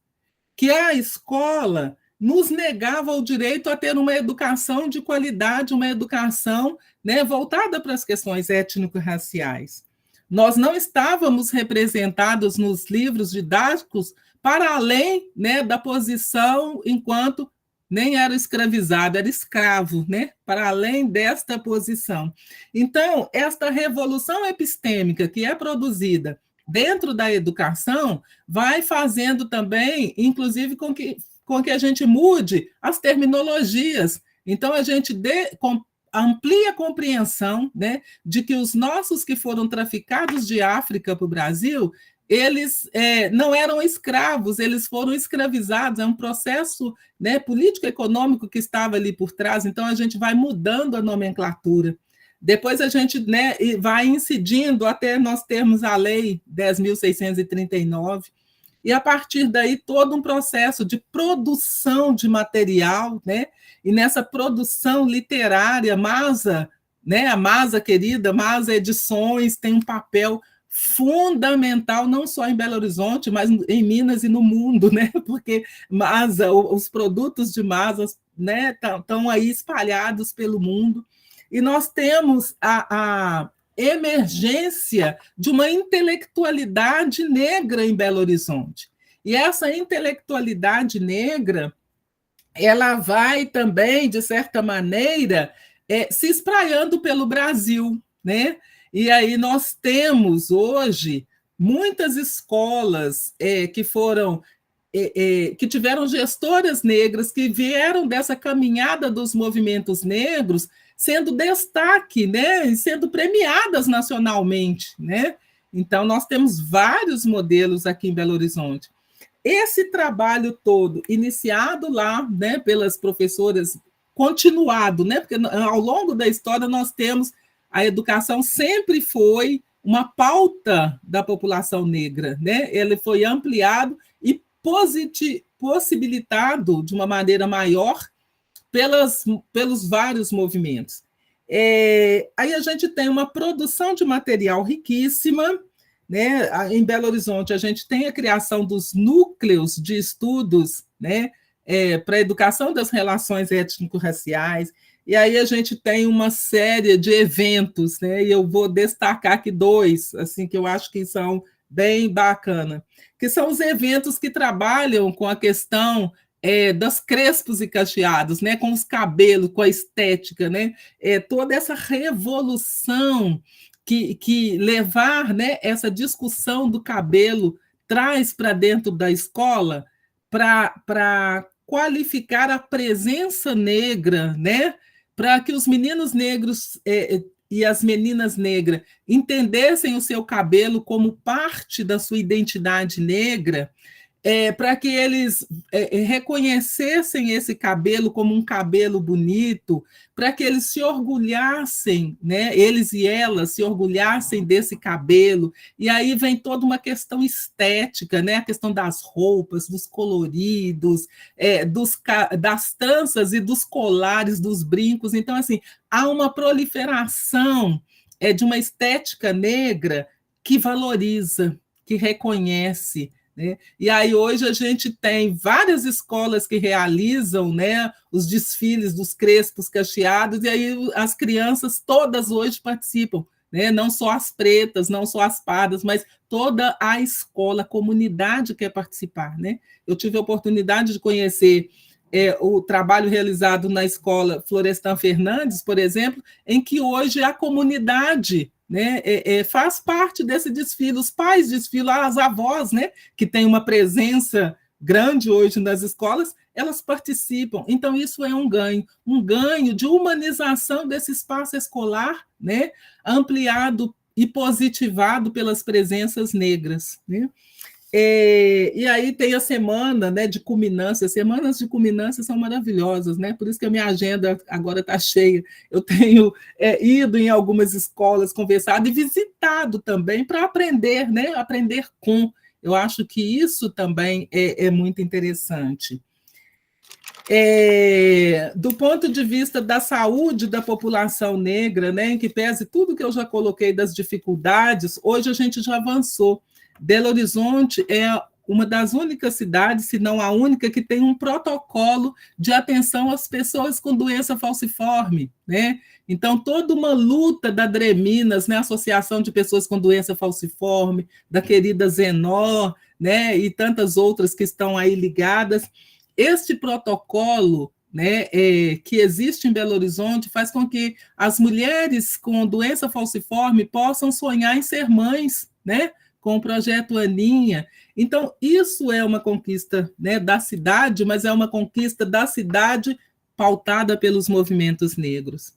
que a escola nos negava o direito a ter uma educação de qualidade, uma educação, né, voltada para as questões étnico-raciais. Nós não estávamos representados nos livros didáticos para além, né, da posição enquanto nem era escravizado, era escravo, né, para além desta posição. Então, esta revolução epistêmica que é produzida dentro da educação vai fazendo também, inclusive, com que a gente mude as terminologias. Então, a gente amplia a compreensão, né, de que os nossos que foram traficados de África para o Brasil, eles não eram escravos, eles foram escravizados, é um processo, né, político-econômico que estava ali por trás, então a gente vai mudando a nomenclatura. Depois a gente, né, vai incidindo até nós termos a Lei 10.639, e a partir daí todo um processo de produção de material, né? E nessa produção literária, Masa, né? A Masa querida, Masa Edições tem um papel fundamental, não só em Belo Horizonte, mas em Minas e no mundo, né? Porque Masa, os produtos de Masa, né, estão aí espalhados pelo mundo. E nós temos a emergência de uma intelectualidade negra em Belo Horizonte. E essa intelectualidade negra, ela vai também, de certa maneira, se espraiando pelo Brasil, né? E aí nós temos hoje muitas escolas que foram que tiveram gestoras negras que vieram dessa caminhada dos movimentos negros, sendo destaque, né, e sendo premiadas nacionalmente, né? Então, nós temos vários modelos aqui em Belo Horizonte. Esse trabalho todo, iniciado lá, né, pelas professoras, continuado, né, porque ao longo da história nós temos a educação sempre foi uma pauta da população negra, né? Ele foi ampliado e possibilitado de uma maneira maior pelos vários movimentos. Aí a gente tem uma produção de material riquíssima, né? Em Belo Horizonte, a gente tem a criação dos núcleos de estudos, né? Para a educação das relações étnico-raciais, e aí a gente tem uma série de eventos, né? E eu vou destacar aqui dois, assim, que eu acho que são bem bacana, que são os eventos que trabalham com a questão das crespos e cacheados, né, com os cabelos, com a estética, né, toda essa revolução que levar, né, essa discussão do cabelo traz para dentro da escola para qualificar a presença negra, né, para que os meninos negros e as meninas negras entendessem o seu cabelo como parte da sua identidade negra, para que eles reconhecessem esse cabelo como um cabelo bonito, para que eles se orgulhassem, né, eles e elas se orgulhassem desse cabelo. E aí vem toda uma questão estética, né, a questão das roupas, dos coloridos, das tranças e dos colares, dos brincos. Então, assim, há uma proliferação de uma estética negra que valoriza, que reconhece, né? E aí hoje a gente tem várias escolas que realizam, né, os desfiles dos crespos cacheados, e aí as crianças todas hoje participam né? Não só as pretas, não só as pardas, mas toda a escola, a comunidade quer participar, né? Eu tive a oportunidade de conhecer o trabalho realizado na escola Florestan Fernandes, por exemplo, em que hoje a comunidade, né, faz parte desse desfile, os pais desfilam, as avós, né, que têm uma presença grande hoje nas escolas, elas participam. Então, isso é um ganho de humanização desse espaço escolar, né, ampliado e positivado pelas presenças negras, né? E aí tem a semana, né, de culminância. Semanas de culminância são maravilhosas, né? Por isso que a minha agenda agora está cheia. Eu tenho ido em algumas escolas, conversado e visitado também para aprender, né? Aprender com. Eu acho que isso também é muito interessante. Do ponto de vista da saúde da população negra, né, em que pese tudo que eu já coloquei das dificuldades, hoje a gente já avançou. Belo Horizonte é uma das únicas cidades, se não a única, que tem um protocolo de atenção às pessoas com doença falciforme, né? Então, toda uma luta da Dreminas, né, Associação de Pessoas com Doença Falciforme, da querida Zenó, né, e tantas outras que estão aí ligadas. Este protocolo, né, que existe em Belo Horizonte faz com que as mulheres com doença falciforme possam sonhar em ser mães, né, com o projeto Aninha. Então, isso é uma conquista, né, da cidade, mas é uma conquista da cidade pautada pelos movimentos negros.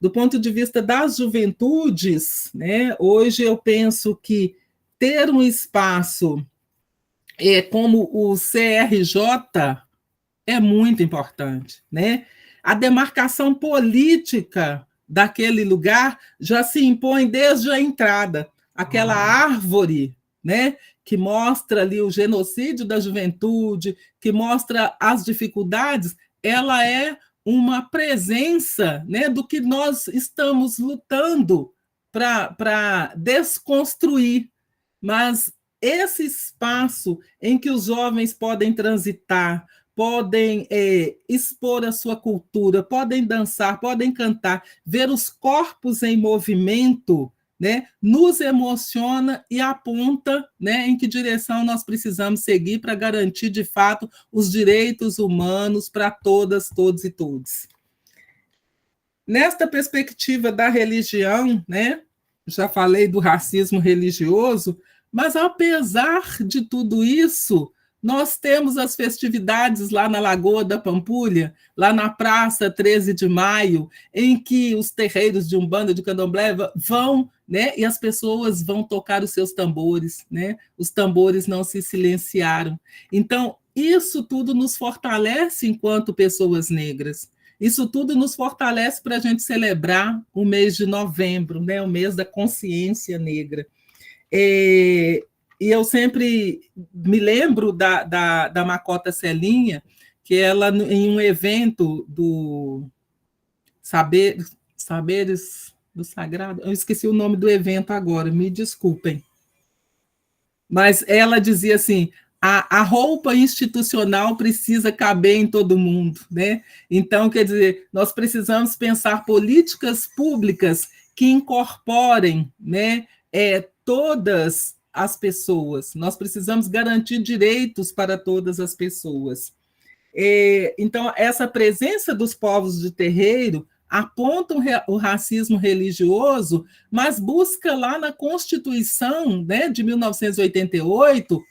Do ponto de vista das juventudes, né, hoje eu penso que ter um espaço como o CRJ é muito importante, né? A demarcação política daquele lugar já se impõe desde a entrada. Aquela árvore, né, que mostra ali o genocídio da juventude, que mostra as dificuldades, ela é uma presença, né, do que nós estamos lutando para desconstruir. Mas esse espaço em que os jovens podem transitar, podem expor a sua cultura, podem dançar, podem cantar, ver os corpos em movimento, né, nos emociona e aponta, né, em que direção nós precisamos seguir para garantir, de fato, os direitos humanos para todas, todos e todos. Nesta perspectiva da religião, né, já falei do racismo religioso, mas, apesar de tudo isso, nós temos as festividades lá na Lagoa da Pampulha, lá na Praça 13 de Maio, em que os terreiros de Umbanda, de Candomblé vão, né, e as pessoas vão tocar os seus tambores, né? Os tambores não se silenciaram. Então, isso tudo nos fortalece enquanto pessoas negras. Isso tudo nos fortalece para a gente celebrar o mês de novembro, né, o mês da consciência negra. E eu sempre me lembro da Macota Celinha, que ela, em um evento do Saberes do Sagrado, eu esqueci o nome do evento agora, me desculpem, mas ela dizia assim, a roupa institucional precisa caber em todo mundo, né? Então, quer dizer, nós precisamos pensar políticas públicas que incorporem, né, todas as pessoas. Nós precisamos garantir direitos para todas as pessoas. Então, essa presença dos povos de terreiro aponta o racismo religioso, mas busca lá na Constituição, né, de 1988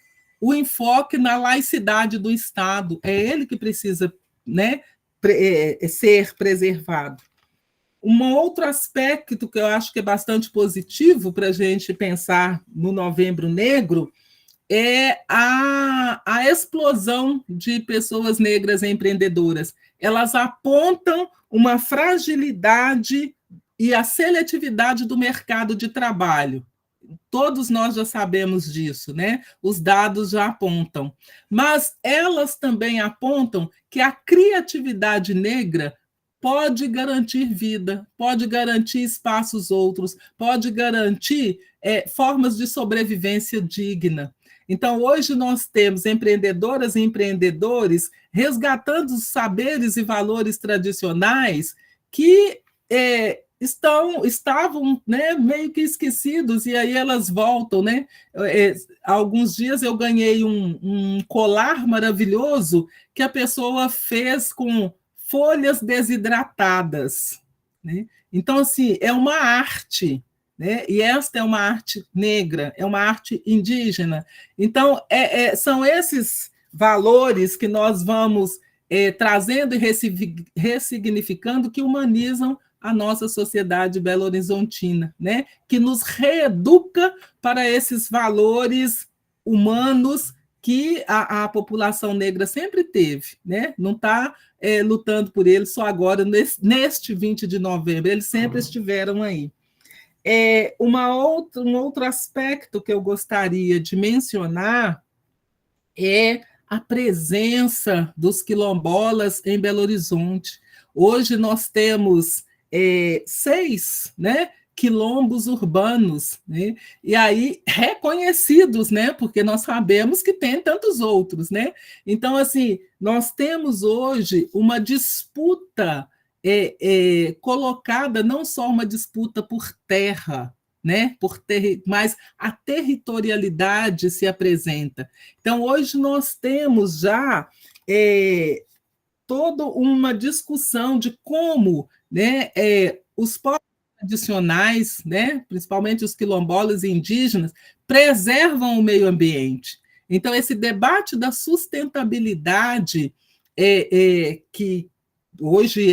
o enfoque na laicidade do Estado. É ele que precisa, né, ser preservado. Um outro aspecto que eu acho que é bastante positivo para a gente pensar no Novembro Negro é a explosão de pessoas negras empreendedoras. Elas apontam uma fragilidade e a seletividade do mercado de trabalho. Todos nós já sabemos disso, né? Os dados já apontam. Mas elas também apontam que a criatividade negra pode garantir vida, pode garantir espaços outros, pode garantir formas de sobrevivência digna. Então, hoje nós temos empreendedoras e empreendedores resgatando os saberes e valores tradicionais que estavam, né, meio que esquecidos, e aí elas voltam, né? Há alguns dias eu ganhei um colar maravilhoso que a pessoa fez com folhas desidratadas, né? Então, assim, é uma arte, né? E esta é uma arte negra, é uma arte indígena. Então, são esses valores que nós vamos trazendo e ressignificando, que humanizam a nossa sociedade belo-horizontina, né? Que nos reeduca para esses valores humanos que a população negra sempre teve, né? Não está lutando por eles só agora, neste 20 de novembro, eles sempre estiveram aí. Um outro aspecto que eu gostaria de mencionar é a presença dos quilombolas em Belo Horizonte. Hoje nós temos 6, né, quilombos urbanos, né, e aí reconhecidos, né, porque nós sabemos que tem tantos outros, né? Então, assim, nós temos hoje uma disputa colocada, não só uma disputa por terra, né, mas a territorialidade se apresenta. Então, hoje nós temos já toda uma discussão de como, né, os povos tradicionais, né, principalmente os quilombolas e indígenas, preservam o meio ambiente. Então, esse debate da sustentabilidade que hoje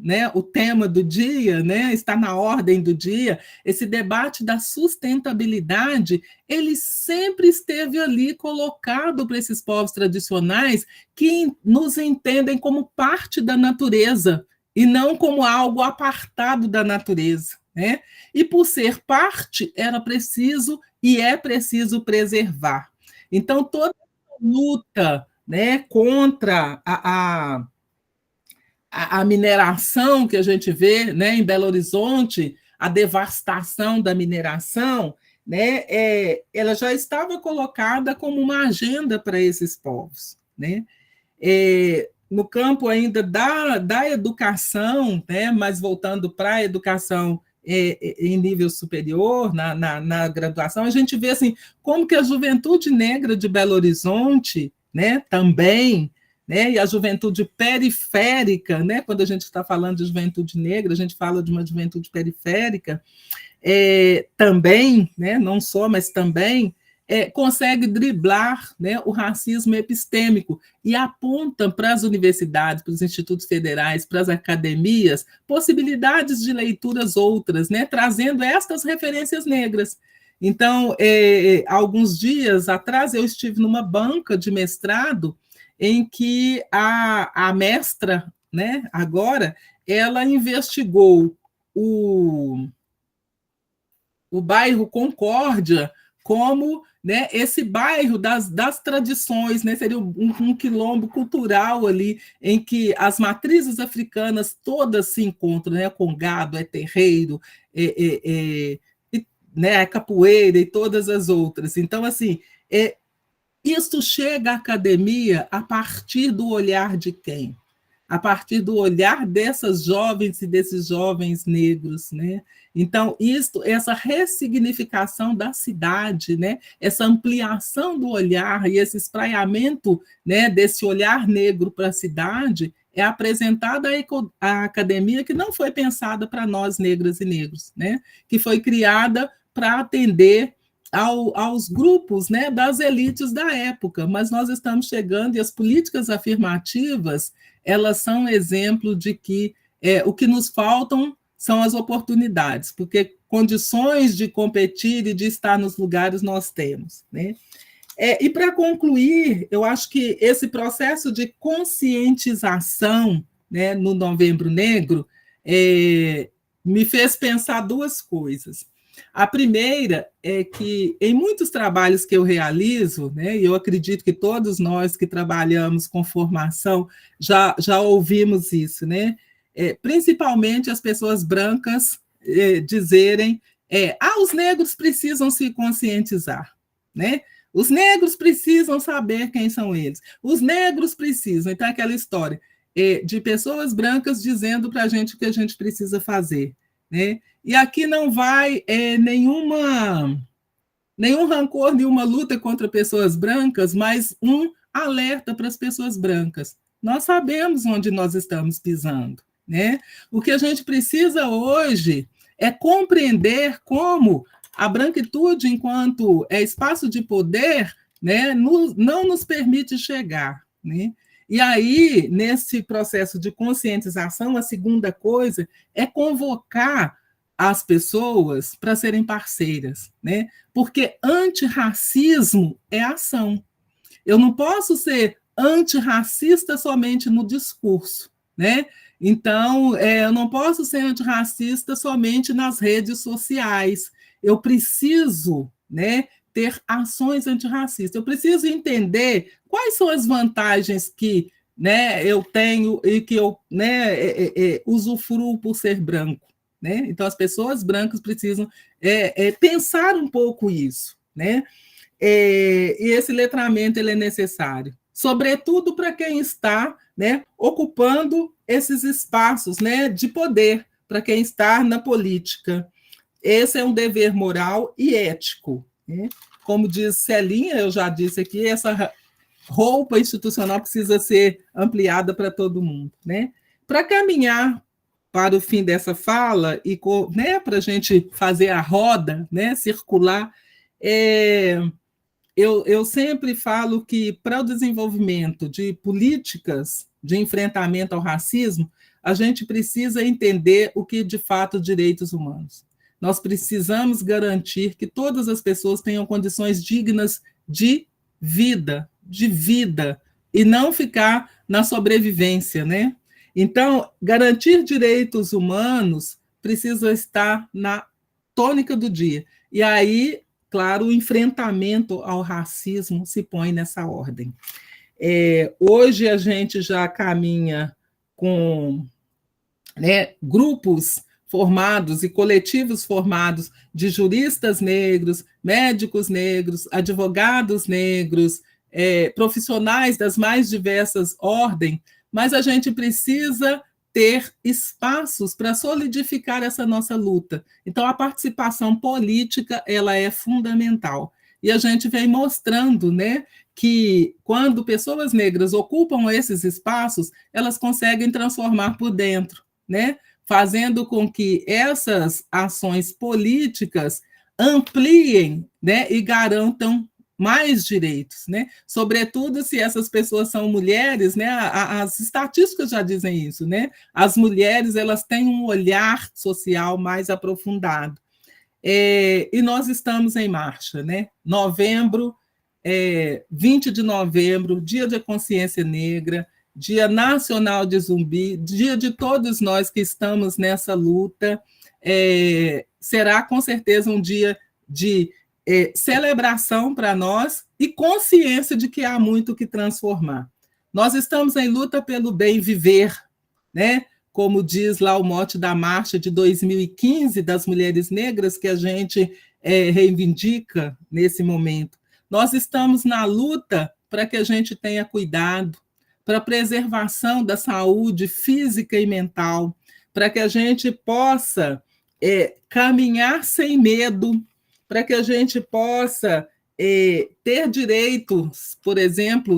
né, o tema do dia, né, está na ordem do dia, esse debate da sustentabilidade, ele sempre esteve ali colocado para esses povos tradicionais que nos entendem como parte da natureza e não como algo apartado da natureza, né? E por ser parte, era preciso e é preciso preservar. Então, toda a luta, né, contra a mineração que a gente vê, né, em Belo Horizonte, a devastação da mineração, né, ela já estava colocada como uma agenda para esses povos, né? No campo ainda da educação, né, mas voltando para a educação em nível superior, na graduação, a gente vê assim, como que a juventude negra de Belo Horizonte, né, também, né, e a juventude periférica, né, quando a gente está falando de juventude negra, a gente fala de uma juventude periférica, também, né, não só, mas também, consegue driblar, né, o racismo epistêmico e aponta para as universidades, para os institutos federais, para as academias, possibilidades de leituras outras, né, trazendo estas referências negras. Então, alguns dias atrás, eu estive numa banca de mestrado em que a mestra, né, agora, ela investigou o bairro Concórdia como, né, esse bairro das tradições, né, seria um quilombo cultural ali, em que as matrizes africanas todas se encontram, né, com gado, terreiro, né, capoeira e todas as outras. Então, assim, isso chega à academia a partir do olhar de quem? A partir do olhar dessas jovens e desses jovens negros, né? Então, essa ressignificação da cidade, né? Essa ampliação do olhar e esse espraiamento, né, desse olhar negro para a cidade é apresentada à academia, que não foi pensada para nós, negras e negros, né? Que foi criada para atender aos grupos, né, das elites da época, mas nós estamos chegando e as políticas afirmativas, elas são exemplo de que o que nos faltam são as oportunidades, porque condições de competir e de estar nos lugares nós temos, né? E para concluir, eu acho que esse processo de conscientização, né, no Novembro Negro me fez pensar duas coisas. A primeira é que, em muitos trabalhos que eu realizo, né, e eu acredito que todos nós que trabalhamos com formação já ouvimos isso, né, principalmente as pessoas brancas dizerem os negros precisam se conscientizar, né? Os negros precisam saber quem são eles. Os negros precisam. Então, aquela história de pessoas brancas dizendo para a gente o que a gente precisa fazer. né? E aqui não vai nenhum rancor, nenhuma luta contra pessoas brancas, mas um alerta para as pessoas brancas. Nós sabemos onde nós estamos pisando, né? O que a gente precisa hoje é compreender como a branquitude, enquanto espaço de poder, né, não nos permite chegar, né? E aí, nesse processo de conscientização, a segunda coisa é convocar as pessoas para serem parceiras, né? Porque antirracismo é ação. Eu não posso ser antirracista somente no discurso, né? Então, eu não posso ser antirracista somente nas redes sociais. Eu preciso, né, ter ações antirracistas. Eu preciso entender quais são as vantagens que, né, eu tenho e que eu, né, usufruo por ser branco, né? Então, as pessoas brancas precisam pensar um pouco isso, né? E esse letramento ele é necessário, sobretudo para quem está, né, ocupando esses espaços, né, de poder, para quem está na política. Esse é um dever moral e ético, né? Como diz Celinha, eu já disse aqui, essa roupa institucional precisa ser ampliada para todo mundo, né? Para caminhar para o fim dessa fala e, né, para a gente fazer a roda, né, circular, eu sempre falo que para o desenvolvimento de políticas de enfrentamento ao racismo, a gente precisa entender o que de fato direitos humanos. Nós precisamos garantir que todas as pessoas tenham condições dignas de vida, e não ficar na sobrevivência, né? Então, garantir direitos humanos precisa estar na tônica do dia. E aí, claro, o enfrentamento ao racismo se põe nessa ordem. Hoje a gente já caminha com, né, grupos formados e coletivos formados de juristas negros, médicos negros, advogados negros, profissionais das mais diversas ordens, mas a gente precisa ter espaços para solidificar essa nossa luta. Então, a participação política ela é fundamental. E a gente vem mostrando, né, que quando pessoas negras ocupam esses espaços, elas conseguem transformar por dentro, né, fazendo com que essas ações políticas ampliem, né, e garantam mais direitos, né? Sobretudo se essas pessoas são mulheres, né? As estatísticas já dizem isso, né? As mulheres elas têm um olhar social mais aprofundado. E nós estamos em marcha, né? Novembro, 20 de novembro, Dia da Consciência Negra, Dia Nacional de Zumbi, dia de todos nós que estamos nessa luta. Será com certeza um dia de celebração para nós e consciência de que há muito que transformar. Nós estamos em luta pelo bem viver, né? Como diz lá o mote da marcha de 2015 das mulheres negras, que a gente reivindica nesse momento. Nós estamos na luta para que a gente tenha cuidado, para a preservação da saúde física e mental, para que a gente possa caminhar sem medo, para que a gente possa ter direitos, por exemplo,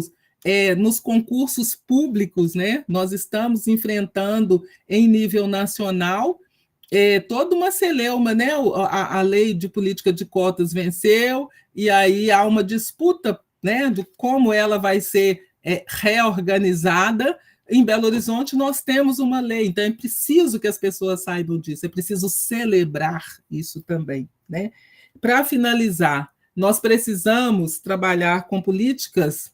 nos concursos públicos, né? Nós estamos enfrentando em nível nacional toda uma celeuma, né? A lei de política de cotas venceu, e aí há uma disputa, né, de como ela vai ser reorganizada. Em Belo Horizonte, nós temos uma lei, então é preciso que as pessoas saibam disso, é preciso celebrar isso também, né? Para finalizar, nós precisamos trabalhar com políticas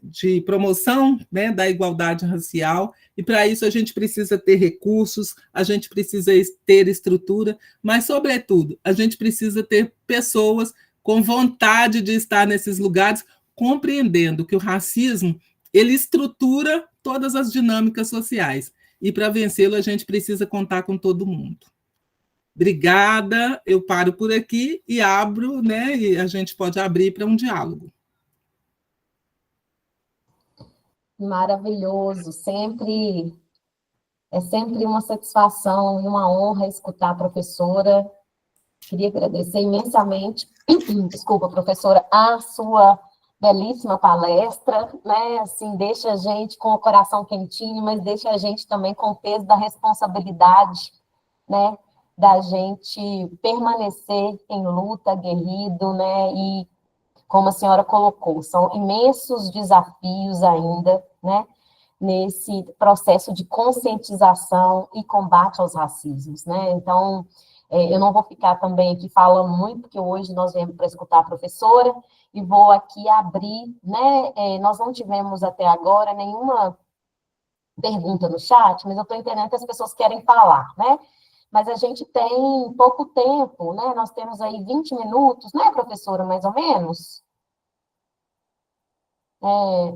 de promoção, né, da igualdade racial, e para isso a gente precisa ter recursos, a gente precisa ter estrutura, mas, sobretudo, a gente precisa ter pessoas com vontade de estar nesses lugares, compreendendo que o racismo ele estrutura todas as dinâmicas sociais, e para vencê-lo a gente precisa contar com todo mundo. Obrigada, eu paro por aqui e abro, né, e a gente pode abrir para um diálogo. Maravilhoso, sempre É sempre uma satisfação e uma honra escutar a professora. Queria agradecer imensamente, desculpa, professora, a sua belíssima palestra, né? Assim, deixa a gente com o coração quentinho, mas deixa a gente também com o peso da responsabilidade, né? Da gente permanecer em luta, aguerrido, né? E, como a senhora colocou, são imensos desafios ainda, né? Nesse processo de conscientização e combate aos racismos, né? Então, eu não vou ficar também aqui falando muito, porque hoje nós viemos para escutar a professora, e vou aqui abrir, né? Nós não tivemos até agora nenhuma pergunta no chat, mas eu estou entendendo que as pessoas querem falar, né? Mas a gente tem pouco tempo, né? Nós temos aí 20 minutos, né, professora, mais ou menos?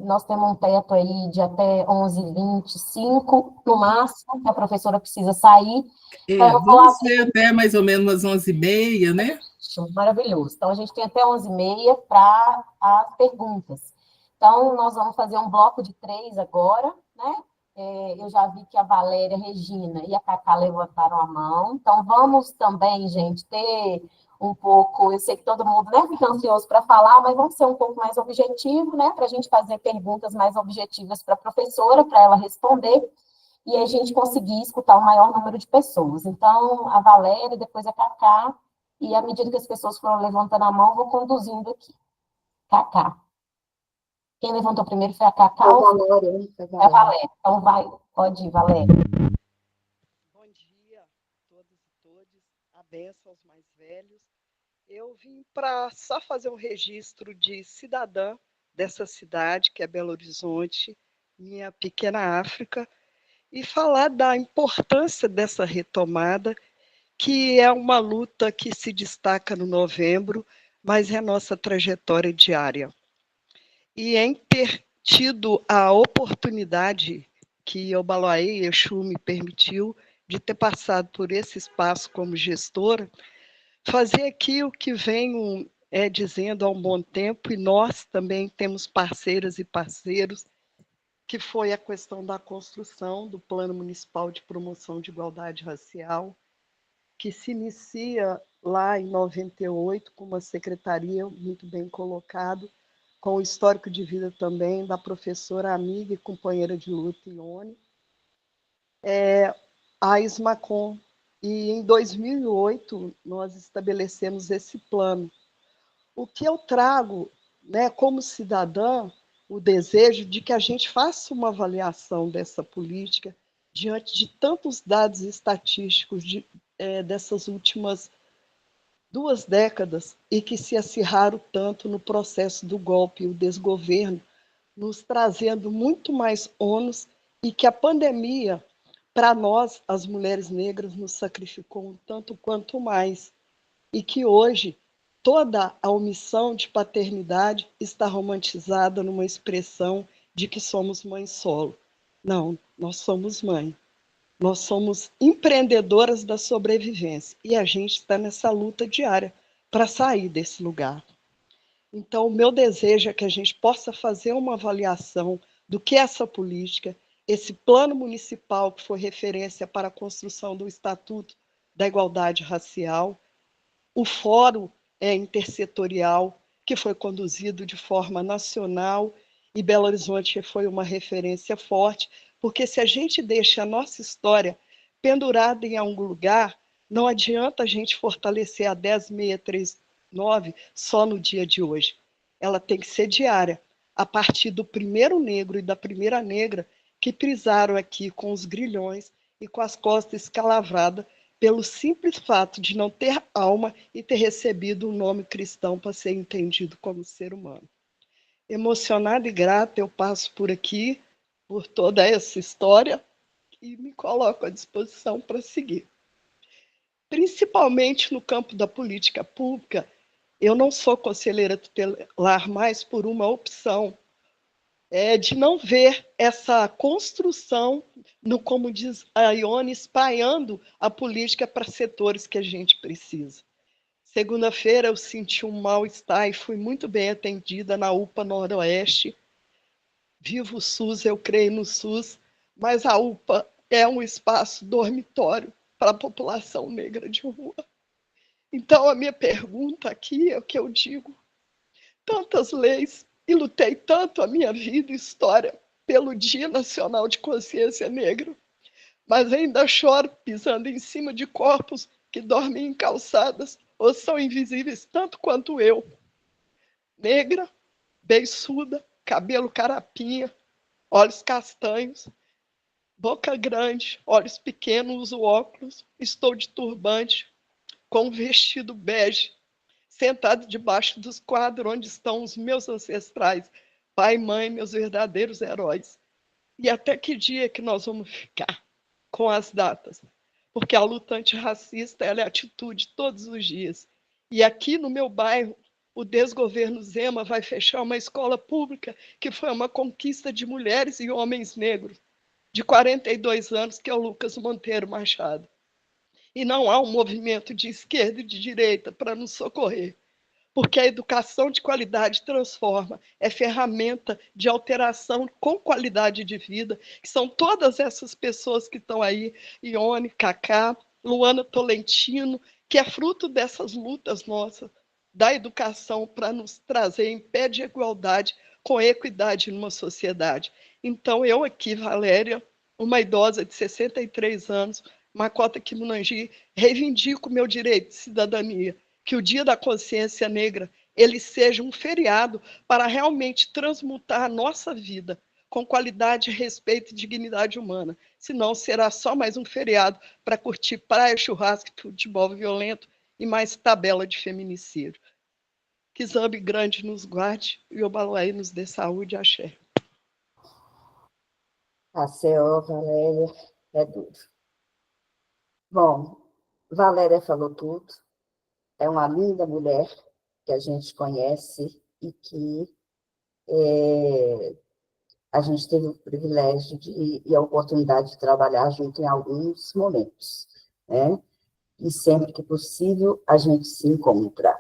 Nós temos um teto aí de até 11h25, no máximo, que a professora precisa sair. Então, eu vou Vamos ver até mais ou menos umas 11h30, né? Maravilhoso. Então, a gente tem até 11h30 para as perguntas. Então, nós vamos fazer um bloco de 3 agora, né? Eu já vi que a Valéria, a Regina e a Cacá levantaram a mão. Então, vamos também, gente, ter um pouco... Eu sei que todo mundo, né, fica ansioso para falar, mas vamos ser um pouco mais objetivo, né? Para a gente fazer perguntas mais objetivas para a professora, para ela responder, e a gente conseguir escutar o maior número de pessoas. Então, a Valéria, depois a Cacá, e à medida que as pessoas foram levantando a mão, eu vou conduzindo aqui. Cacá. Quem levantou primeiro foi a Cacá? A Valéria. É a Valéria. Então vai, pode ir, Valéria. Bom dia a todos e todas. A benção aos mais velhos. Eu vim para só fazer um registro de cidadã dessa cidade, que é Belo Horizonte, minha pequena África, e falar da importância dessa retomada, que é uma luta que se destaca no novembro, mas é a nossa trajetória diária. E em ter tido a oportunidade que o Obaloaê Exu me permitiu de ter passado por esse espaço como gestora, fazer aqui o que venho dizendo há um bom tempo, e nós também temos parceiras e parceiros, que foi a questão da construção do Plano Municipal de Promoção de Igualdade Racial, que se inicia lá em 98, com uma secretaria muito bem colocado, com o histórico de vida também da professora amiga e companheira de luta, Ione, a Ismacom. E em 2008, nós estabelecemos esse plano. O que eu trago, né, como cidadã, o desejo de que a gente faça uma avaliação dessa política diante de tantos dados estatísticos dessas últimas 2 décadas e que se acirraram tanto no processo do golpe e o desgoverno, nos trazendo muito mais ônus, e que a pandemia, para nós, as mulheres negras, nos sacrificou um tanto quanto mais, e que hoje toda a omissão de paternidade está romantizada numa expressão de que somos mãe solo. Não, nós somos mãe. Nós somos empreendedoras da sobrevivência e a gente está nessa luta diária para sair desse lugar. Então, o meu desejo é que a gente possa fazer uma avaliação do que é essa política, esse plano municipal que foi referência para a construção do Estatuto da Igualdade Racial, o fórum intersetorial, que foi conduzido de forma nacional, e Belo Horizonte foi uma referência forte, porque se a gente deixa a nossa história pendurada em algum lugar, não adianta a gente fortalecer a 10639 só no dia de hoje. Ela tem que ser diária, a partir do primeiro negro e da primeira negra que pisaram aqui com os grilhões e com as costas escalavradas, pelo simples fato de não ter alma e ter recebido um nome cristão para ser entendido como ser humano. Emocionada e grata, eu passo por aqui, por toda essa história, e me coloco à disposição para seguir. Principalmente no campo da política pública, eu não sou conselheira tutelar mais por uma opção, de não ver essa construção, como diz a Ione, espalhando a política para setores que a gente precisa. Segunda-feira eu senti um mal-estar e fui muito bem atendida na UPA Noroeste. Vivo o SUS, eu creio no SUS, mas a UPA é um espaço dormitório para a população negra de rua. Então, a minha pergunta aqui é o que eu digo. Tantas leis, e lutei tanto a minha vida e história pelo Dia Nacional de Consciência Negra, mas ainda choro pisando em cima de corpos que dormem em calçadas ou são invisíveis tanto quanto eu. Negra, beiçuda, cabelo carapinha, olhos castanhos, boca grande, olhos pequenos, uso óculos, estou de turbante, com um vestido bege, sentado debaixo dos quadros onde estão os meus ancestrais, pai e mãe, meus verdadeiros heróis. E até que dia que nós vamos ficar com as datas? Porque a luta antirracista ela é atitude todos os dias. E aqui no meu bairro, o desgoverno Zema vai fechar uma escola pública que foi uma conquista de mulheres e homens negros, de 42 anos, que é o Lucas Monteiro Machado. E não há um movimento de esquerda e de direita para nos socorrer, porque a educação de qualidade transforma, é ferramenta de alteração com qualidade de vida, que são todas essas pessoas que estão aí, Ione, Cacá, Luana Tolentino, que é fruto dessas lutas nossas, da educação para nos trazer em pé de igualdade, com equidade numa sociedade. Então, eu aqui, Valéria, uma idosa de 63 anos, Makota Kimunangi, reivindico o meu direito de cidadania, que o Dia da Consciência Negra ele seja um feriado para realmente transmutar a nossa vida com qualidade, respeito e dignidade humana. Senão será só mais um feriado para curtir praia, churrasco, futebol violento e mais tabela de feminicídio. Que Zambi grande nos guarde e o Baluaí nos dê saúde e axé. Passeou, Valéria, é duro. Bom, Valéria falou tudo. É uma linda mulher que a gente conhece e que a gente teve o privilégio e a oportunidade de trabalhar junto em alguns momentos, né? E sempre que possível a gente se encontra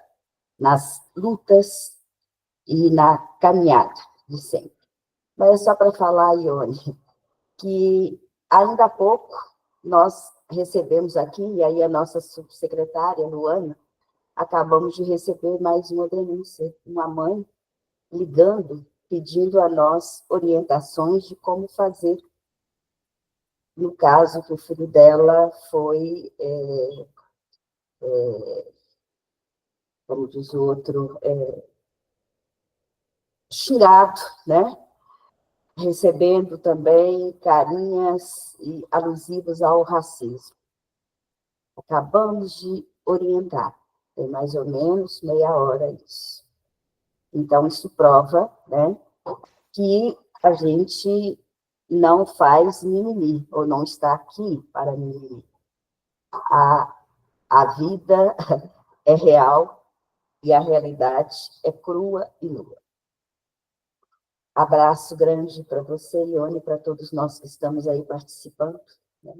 nas lutas e na caminhada de sempre. Mas é só para falar, Ione, que ainda há pouco nós recebemos aqui, e aí a nossa subsecretária, Luana, acabamos de receber mais uma denúncia, uma mãe ligando, pedindo a nós orientações de como fazer, no caso que o filho dela foi, como diz o outro, tirado, né? Recebendo também carinhas e alusivos ao racismo. Acabamos de orientar, tem mais ou menos meia hora isso. Então, isso prova, né, que a gente não faz mimimi, ou não está aqui para mimimi. A vida é real e a realidade é crua e nua. Abraço grande para você, Ione, para todos nós que estamos aí participando, né?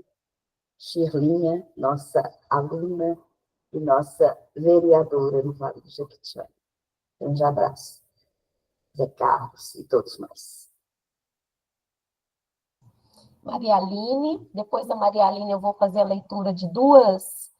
Shirlinha, nossa aluna e nossa vereadora no Vale do Jequitinhonha. Um grande abraço. Zé Carlos e todos mais. Maria Aline, depois da Maria Aline eu vou fazer a leitura de duas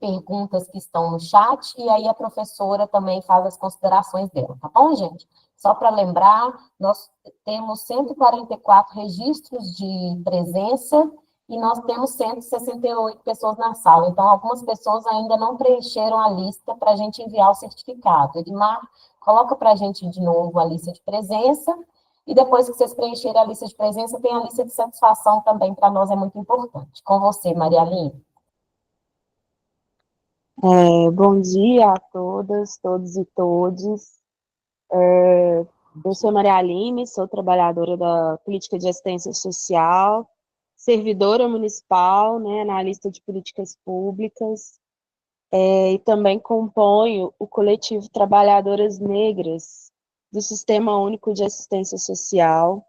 perguntas que estão no chat, e aí a professora também faz as considerações dela, tá bom, gente? Só para lembrar, nós temos 144 registros de presença e nós temos 168 pessoas na sala. Então, algumas pessoas ainda não preencheram a lista para a gente enviar o certificado. Edmar, coloca para a gente de novo a lista de presença, e depois que vocês preencherem a lista de presença, tem a lista de satisfação também, para nós é muito importante. Com você, Maria Aline. Bom dia a todas, todos e todes. Eu sou Maria Aline, sou trabalhadora da Política de Assistência Social, servidora municipal, né, analista de políticas públicas, e também componho o coletivo Trabalhadoras Negras do Sistema Único de Assistência Social.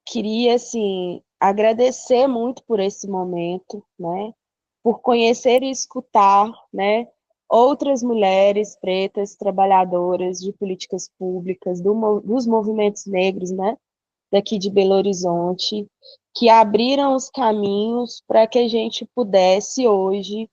Queria, assim, agradecer muito por esse momento, né, por conhecer e escutar, né, outras mulheres pretas, trabalhadoras de políticas públicas, dos movimentos negros, né, daqui de Belo Horizonte, que abriram os caminhos para que a gente pudesse hoje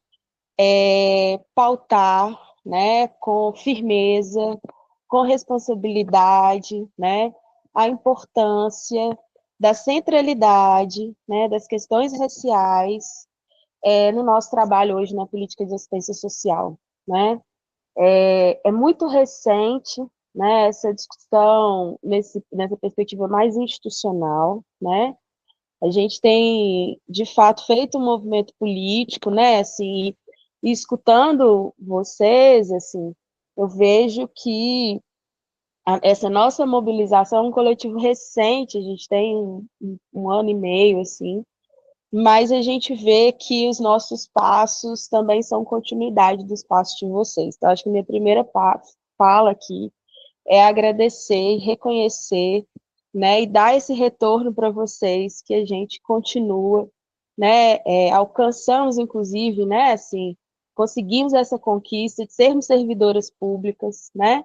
pautar, né, com firmeza, com responsabilidade, né, a importância da centralidade, né, das questões raciais no nosso trabalho hoje na política de assistência social, né? É muito recente, né, essa discussão nessa perspectiva mais institucional, né? A gente tem, de fato, feito um movimento político, né, assim, e escutando vocês, assim, eu vejo que essa nossa mobilização é um coletivo recente, a gente tem um ano e meio, assim, mas a gente vê que os nossos passos também são continuidade dos passos de vocês. Então, acho que minha primeira fala aqui é agradecer e reconhecer, né, e dar esse retorno para vocês, que a gente continua, né, alcançamos, inclusive, né, assim, conseguimos essa conquista de sermos servidoras públicas, né,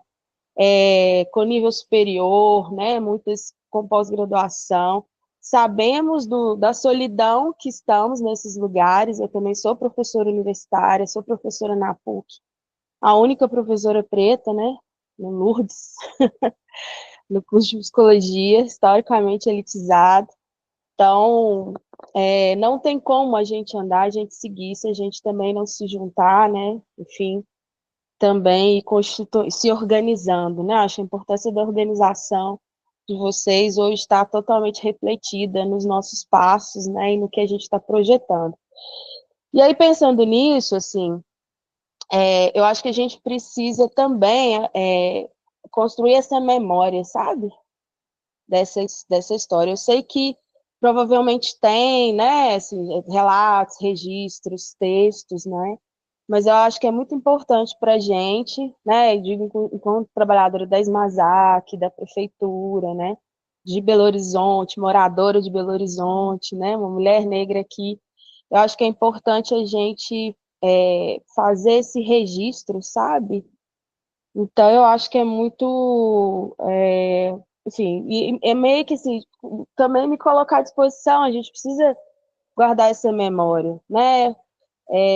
com nível superior, né, muitas com pós-graduação. Sabemos da solidão que estamos nesses lugares. Eu também sou professora universitária, sou professora na PUC, a única professora preta, né, no Lourdes, no curso de psicologia, historicamente elitizado. Então, não tem como a gente andar, a gente seguir, se a gente também não se juntar, né, enfim, também e se organizando, né? Acho a importância da organização de vocês hoje está totalmente refletida nos nossos passos, né, e no que a gente está projetando. E aí, pensando nisso, assim, eu acho que a gente precisa também construir essa memória, sabe? Dessa história. Eu sei que provavelmente tem, né, assim, relatos, registros, textos, né? Mas eu acho que é muito importante para a gente, né, eu digo enquanto trabalhadora da SMASAC, da prefeitura, né, de Belo Horizonte, moradora de Belo Horizonte, né, uma mulher negra aqui, eu acho que é importante a gente fazer esse registro, sabe? Então, eu acho que é muito, assim, e é meio que assim, também me colocar à disposição, a gente precisa guardar essa memória, né?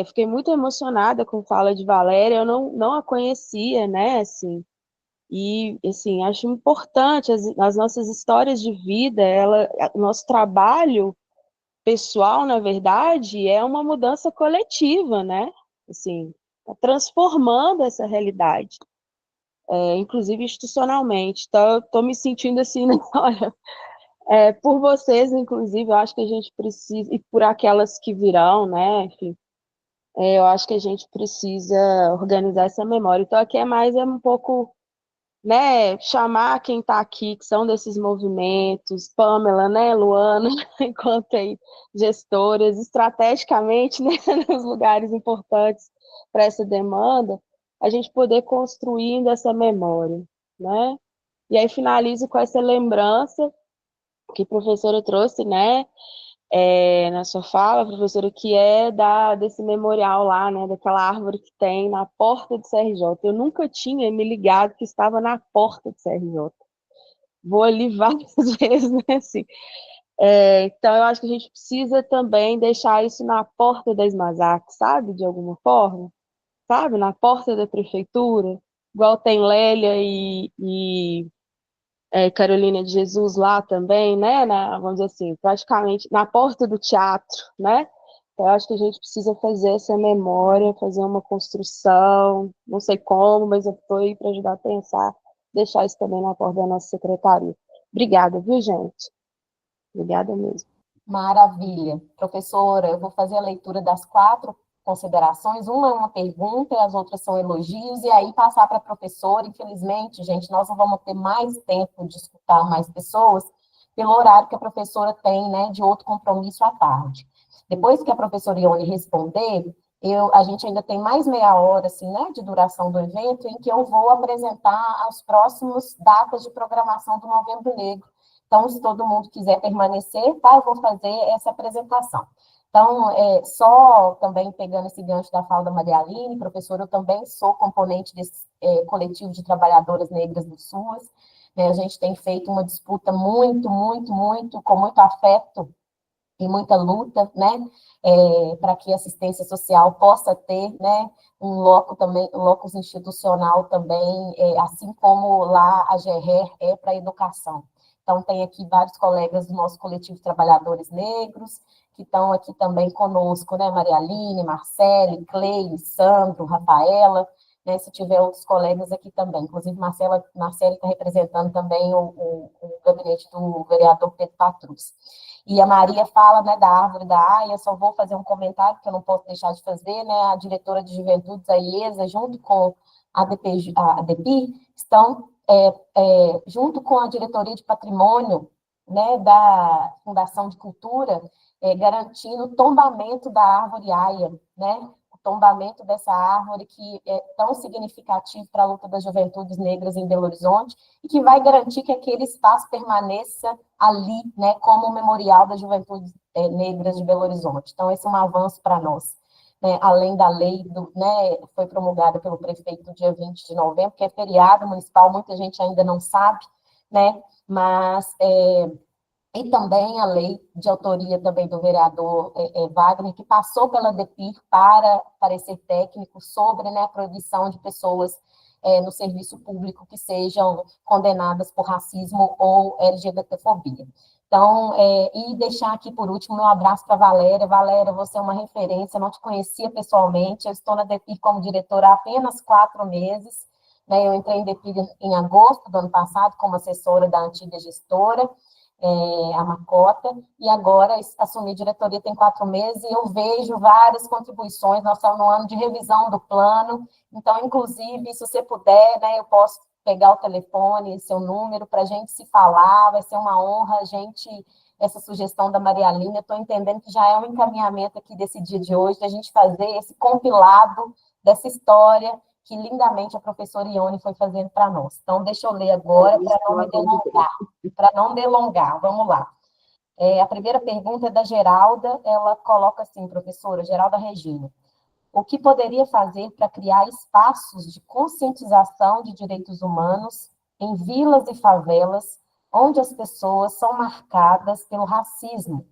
Fiquei muito emocionada com a fala de Valéria, eu não a conhecia, né, assim, e, assim, acho importante as nossas histórias de vida, o nosso trabalho pessoal, na verdade, é uma mudança coletiva, né, assim, tá transformando essa realidade, inclusive institucionalmente, então eu tô me sentindo assim, né, olha, por vocês, inclusive, eu acho que a gente precisa, e por aquelas que virão, né, enfim, eu acho que a gente precisa organizar essa memória. Então, aqui é um pouco, né, chamar quem está aqui, que são desses movimentos, Pamela, né, Luana, enquanto aí gestoras, estrategicamente, né, nos lugares importantes para essa demanda, a gente poder construindo essa memória, né? E aí finalizo com essa lembrança que a professora trouxe, né, na sua fala, professora, que desse memorial lá, né, daquela árvore que tem na porta do CRJ. Eu nunca tinha me ligado que estava na porta do CRJ. Vou ali várias vezes, né, assim. Então, eu acho que a gente precisa também deixar isso na porta da SMASAC, sabe, de alguma forma, sabe, na porta da prefeitura, igual tem Lélia e Carolina de Jesus lá também, né, vamos dizer assim, praticamente na porta do teatro, né? Eu acho que a gente precisa fazer essa memória, fazer uma construção, não sei como, mas eu estou aí para ajudar a pensar, deixar isso também na porta da nossa secretaria. Obrigada, viu, gente? Obrigada mesmo. Maravilha. Professora, eu vou fazer a leitura das 4 considerações. Uma é uma pergunta, e as outras são elogios, e aí passar para a professora. Infelizmente, gente, nós não vamos ter mais tempo de escutar mais pessoas, pelo horário que a professora tem, né, de outro compromisso à tarde. Depois que a professora Ione responder, a gente ainda tem mais meia hora, assim, né, de duração do evento, em que eu vou apresentar as próximas datas de programação do Novembro Negro. Então, se todo mundo quiser permanecer, tá, eu vou fazer essa apresentação. Então, só também pegando esse gancho da fala da Maria Aline, professora, eu também sou componente desse coletivo de trabalhadoras negras do SUAS. né? A gente tem feito uma disputa muito, muito, muito, com muito afeto e muita luta, né, para que a assistência social possa ter, né, um loco também, um locus institucional também, assim como lá a GER é para a educação. Então, tem aqui vários colegas do nosso coletivo de trabalhadores negros, que estão aqui também conosco, né, Maria Aline, Marcele, Cleide, Sandro, Rafaela, né, se tiver outros colegas aqui também, inclusive Marcele está representando também o gabinete do vereador Pedro Patrus. E a Maria fala, né, da árvore da AIA, só vou fazer um comentário, que eu não posso deixar de fazer, né, a diretora de juventudes, a IESA, junto com a DEPI, estão, junto com a diretoria de patrimônio, né, da Fundação de Cultura, garantindo o tombamento da árvore AIA, né, o tombamento dessa árvore que é tão significativo para a luta das juventudes negras em Belo Horizonte, e que vai garantir que aquele espaço permaneça ali, né, como o memorial das juventudes negras de Belo Horizonte. Então, esse é um avanço para nós, né, além da lei, né, foi promulgada pelo prefeito no dia 20 de novembro, que é feriado municipal, muita gente ainda não sabe, né, mas e também a lei de autoria também do vereador Wagner, que passou pela DEPIR para parecer técnico sobre, né, a proibição de pessoas no serviço público que sejam condenadas por racismo ou LGBTfobia. Então, e deixar aqui por último meu abraço para a Valéria. Valéria, você é uma referência, não te conhecia pessoalmente, eu estou na DEPIR como diretora há apenas 4 meses, né, eu entrei em DEPIR em agosto do ano passado como assessora da antiga gestora, a Macota, e agora assumi a diretoria tem 4 meses, e eu vejo várias contribuições, nós estamos no ano de revisão do plano, então, inclusive, se você puder, né, eu posso pegar o telefone, seu número, para a gente se falar, vai ser uma honra a gente, essa sugestão da Maria Aline, eu estou entendendo que já é um encaminhamento aqui desse dia de hoje, da gente fazer esse compilado dessa história que lindamente a professora Ione foi fazendo para nós. Então, deixa eu ler agora, para não delongar, vamos lá. A primeira pergunta é da Geralda, ela coloca assim, professora, Geralda Regina, o que poderia fazer para criar espaços de conscientização de direitos humanos em vilas e favelas, onde as pessoas são marcadas pelo racismo,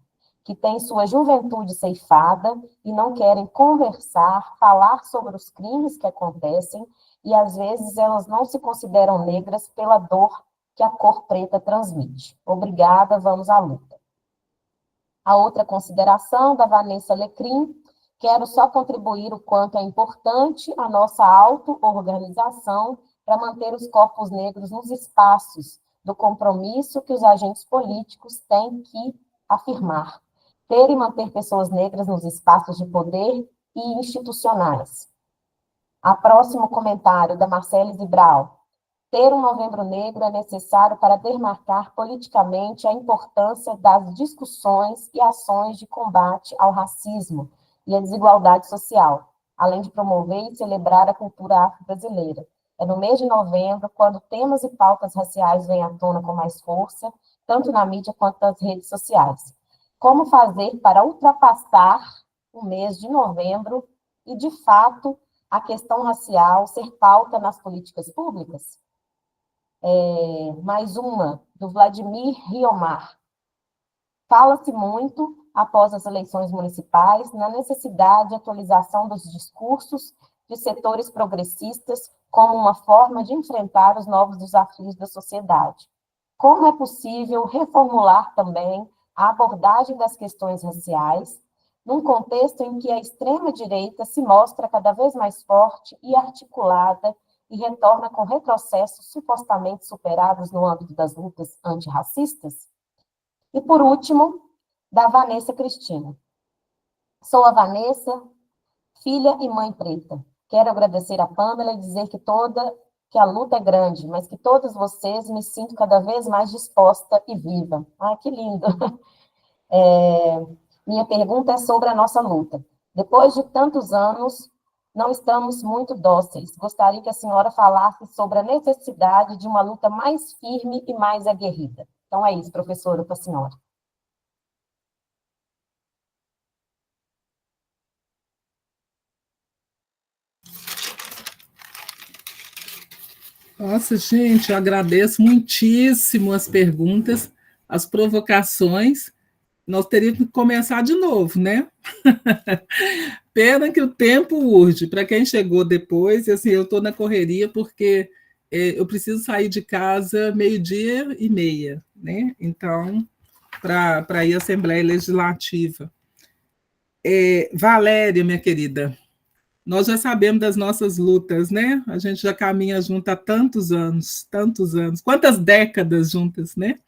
que têm sua juventude ceifada e não querem conversar, falar sobre os crimes que acontecem, e às vezes elas não se consideram negras pela dor que a cor preta transmite. Obrigada, vamos à luta. A outra consideração da Vanessa Lecrim, quero só contribuir o quanto é importante a nossa auto-organização para manter os corpos negros nos espaços do compromisso que os agentes políticos têm que afirmar. Ter e manter pessoas negras nos espaços de poder e institucionais. A próximo comentário, da Marcele Zibral. Ter um Novembro Negro é necessário para demarcar politicamente a importância das discussões e ações de combate ao racismo e à desigualdade social, além de promover e celebrar a cultura afro-brasileira. É no mês de novembro, quando temas e pautas raciais vêm à tona com mais força, tanto na mídia quanto nas redes sociais. Como fazer para ultrapassar o mês de novembro e, de fato, a questão racial ser pauta nas políticas públicas? Mais uma, do Vladimir Riomar. Fala-se muito, após as eleições municipais, na necessidade de atualização dos discursos de setores progressistas como uma forma de enfrentar os novos desafios da sociedade. Como é possível reformular também a abordagem das questões raciais, num contexto em que a extrema-direita se mostra cada vez mais forte e articulada e retorna com retrocessos supostamente superados no âmbito das lutas antirracistas? E, por último, da Vanessa Cristina. Sou a Vanessa, filha e mãe preta. Quero agradecer a Pamela e dizer que a luta é grande, mas que todos vocês me sinto cada vez mais disposta e viva. Ai, que lindo! Minha pergunta é sobre a nossa luta. Depois de tantos anos, não estamos muito dóceis. Gostaria que a senhora falasse sobre a necessidade de uma luta mais firme e mais aguerrida. Então é isso, professora, para a senhora. Nossa, gente, eu agradeço muitíssimo as perguntas, as provocações. Nós teríamos que começar de novo, né? Pena que o tempo urge. Para quem chegou depois, assim, eu estou na correria porque eu preciso sair de casa 12:30, né? Então, para ir à Assembleia Legislativa. Valéria, minha querida, nós já sabemos das nossas lutas, né? A gente já caminha junto há tantos anos, quantas décadas juntas, né?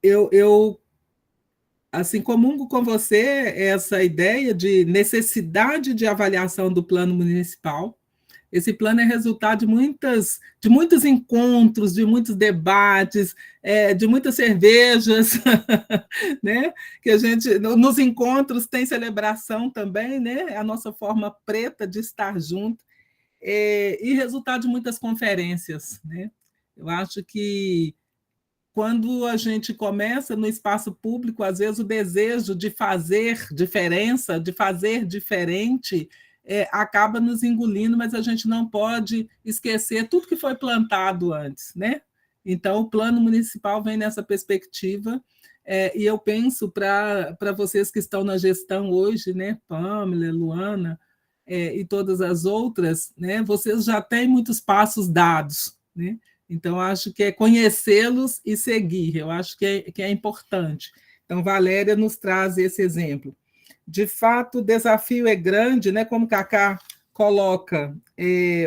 Eu assim, comungo com você essa ideia de necessidade de avaliação do plano municipal. Esse plano é resultado de muitos encontros, de muitos debates, de muitas cervejas, né? Que a gente, nos encontros tem celebração também, né? É a nossa forma preta de estar junto, e resultado de muitas conferências, né? Eu acho que quando a gente começa no espaço público, às vezes o desejo de fazer diferença, de fazer diferente, acaba nos engolindo, mas a gente não pode esquecer tudo que foi plantado antes, né? Então, o plano municipal vem nessa perspectiva, e eu penso para vocês que estão na gestão hoje, né, Pamela, Luana, e todas as outras, né, vocês já têm muitos passos dados, né? Então, acho que é conhecê-los e seguir, eu acho que é importante. Então, Valéria nos traz esse exemplo. De fato, o desafio é grande, né? Como Cacá coloca,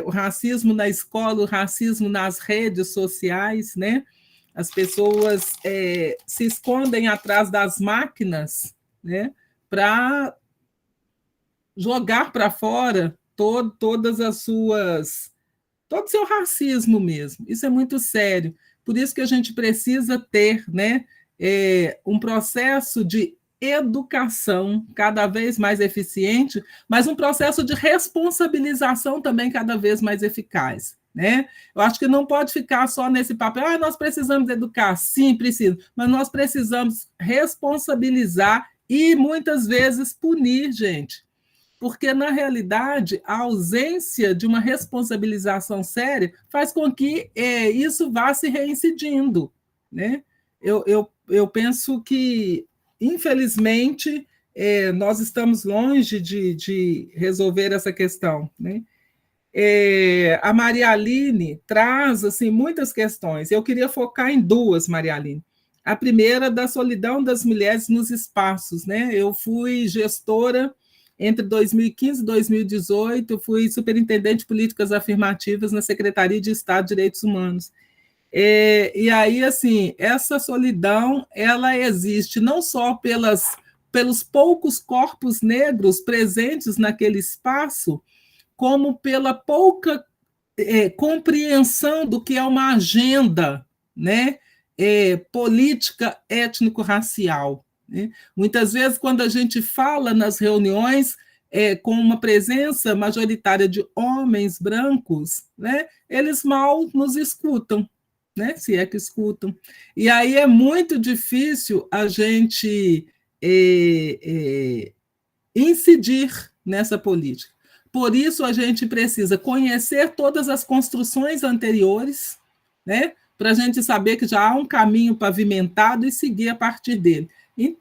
o racismo na escola, o racismo nas redes sociais, né? As pessoas se escondem atrás das máquinas, né? Para jogar para fora todas as suas... todo o seu racismo mesmo. Isso é muito sério. Por isso que a gente precisa ter, né, um processo de educação cada vez mais eficiente, mas um processo de responsabilização também cada vez mais eficaz, né? Eu acho que não pode ficar só nesse papel, nós precisamos educar, sim, precisa, mas nós precisamos responsabilizar e muitas vezes punir, gente. Porque, na realidade, a ausência de uma responsabilização séria faz com que isso vá se reincidindo, né? Eu penso que, infelizmente, nós estamos longe de resolver essa questão, né? A Maria Aline traz assim, muitas questões. Eu queria focar em duas, Maria Aline. A primeira, da solidão das mulheres nos espaços, né? Eu fui gestora entre 2015 e 2018, fui superintendente de políticas afirmativas na Secretaria de Estado de Direitos Humanos. E aí, assim, essa solidão, ela existe não só pelos poucos corpos negros presentes naquele espaço, como pela pouca compreensão do que é uma agenda, né, política étnico-racial. Né? Muitas vezes, quando a gente fala nas reuniões com uma presença majoritária de homens brancos, né, eles mal nos escutam, né, se é que escutam. E aí é muito difícil a gente incidir nessa política. Por isso, a gente precisa conhecer todas as construções anteriores, né, para a gente saber que já há um caminho pavimentado e seguir a partir dele.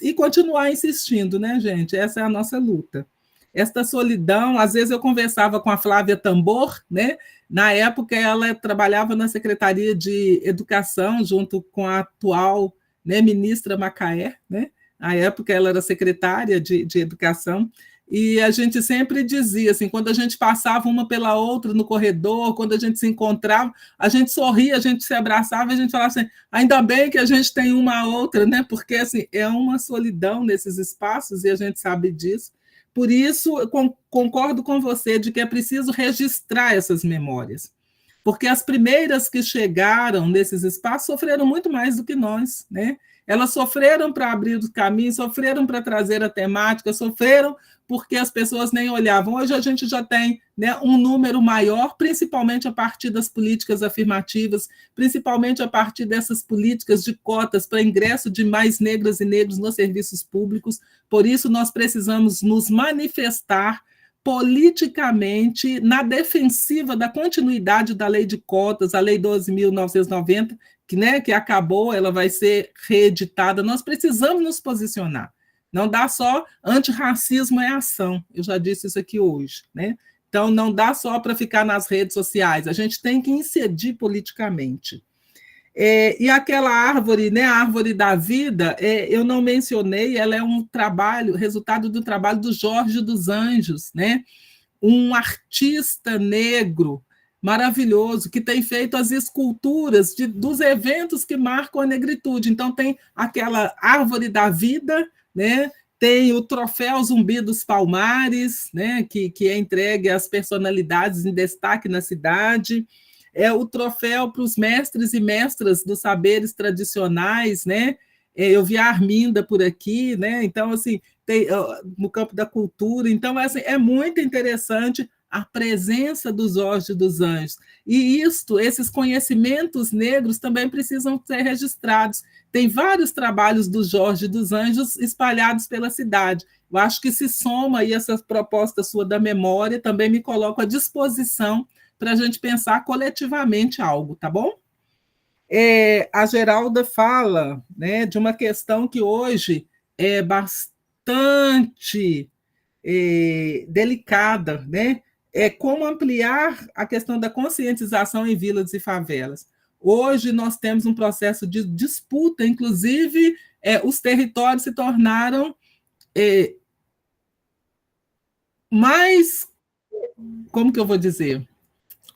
E continuar insistindo, né, gente? Essa é a nossa luta. Esta solidão, às vezes eu conversava com a Flávia Tambor, né? Na época ela trabalhava na Secretaria de Educação, junto com a atual, né, ministra Macaé, né? Na época ela era secretária de Educação, e a gente sempre dizia, assim, quando a gente passava uma pela outra no corredor, quando a gente se encontrava, a gente sorria, a gente se abraçava, a gente falava assim, ainda bem que a gente tem uma outra, né? Porque, assim, é uma solidão nesses espaços e a gente sabe disso. Por isso, eu concordo com você de que é preciso registrar essas memórias, porque as primeiras que chegaram nesses espaços sofreram muito mais do que nós, né? Elas sofreram para abrir os caminhos, sofreram para trazer a temática, sofreram porque as pessoas nem olhavam. Hoje a gente já tem, né, um número maior, principalmente a partir das políticas afirmativas, principalmente a partir dessas políticas de cotas para ingresso de mais negras e negros nos serviços públicos. Por isso, nós precisamos nos manifestar politicamente na defensiva da continuidade da lei de cotas, a lei 12.990, que acabou, ela vai ser reeditada. Nós precisamos nos posicionar. Não dá só antirracismo é ação, eu já disse isso aqui hoje, né? Então, não dá só para ficar nas redes sociais, a gente tem que incidir politicamente. E aquela árvore, né, a árvore da vida, eu não mencionei, ela é um trabalho, resultado do trabalho do Jorge dos Anjos, né? Um artista negro maravilhoso, que tem feito as esculturas dos eventos que marcam a negritude. Então, tem aquela árvore da vida, né? Tem o troféu Zumbi dos Palmares, né? que é entregue às personalidades em destaque na cidade. É o troféu para os mestres e mestras dos saberes tradicionais, né? Eu vi a Arminda por aqui, né? Então, assim, tem, no campo da cultura. Então, assim, é muito interessante a presença dos Jorge dos Anjos. E esses conhecimentos negros também precisam ser registrados. Tem vários trabalhos do Jorge dos Anjos espalhados pela cidade. Eu acho que se soma aí essa proposta sua da memória, também me coloco à disposição para a gente pensar coletivamente algo, tá bom? A Geralda fala, né, de uma questão que hoje é bastante delicada, né? Como ampliar a questão da conscientização em vilas e favelas. Hoje nós temos um processo de disputa, inclusive os territórios se tornaram mais, como que eu vou dizer,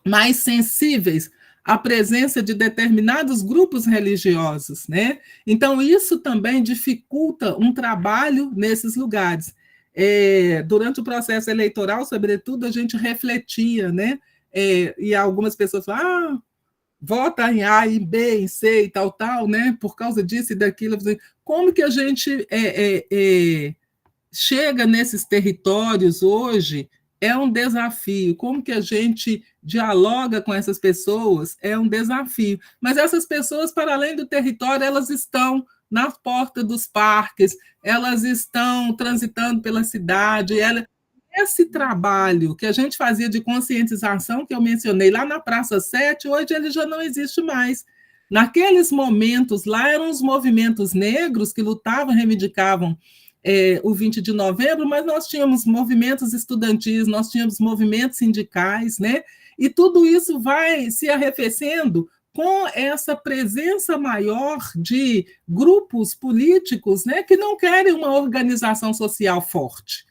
mais sensíveis à presença de determinados grupos religiosos, né? Então, isso também dificulta um trabalho nesses lugares. Durante o processo eleitoral, sobretudo, a gente refletia, né? E algumas pessoas falam, vota em A, em B, em C e tal, né? Por causa disso e daquilo. Como que a gente chega nesses territórios hoje é um desafio. Como que a gente dialoga com essas pessoas é um desafio. Mas essas pessoas, para além do território, elas estão na porta dos parques, elas estão transitando pela cidade. Esse trabalho que a gente fazia de conscientização, que eu mencionei lá na Praça 7, hoje ele já não existe mais. Naqueles momentos lá, eram os movimentos negros que lutavam, reivindicavam o 20 de novembro, mas nós tínhamos movimentos estudantis, nós tínhamos movimentos sindicais, né? E tudo isso vai se arrefecendo com essa presença maior de grupos políticos, né, que não querem uma organização social forte.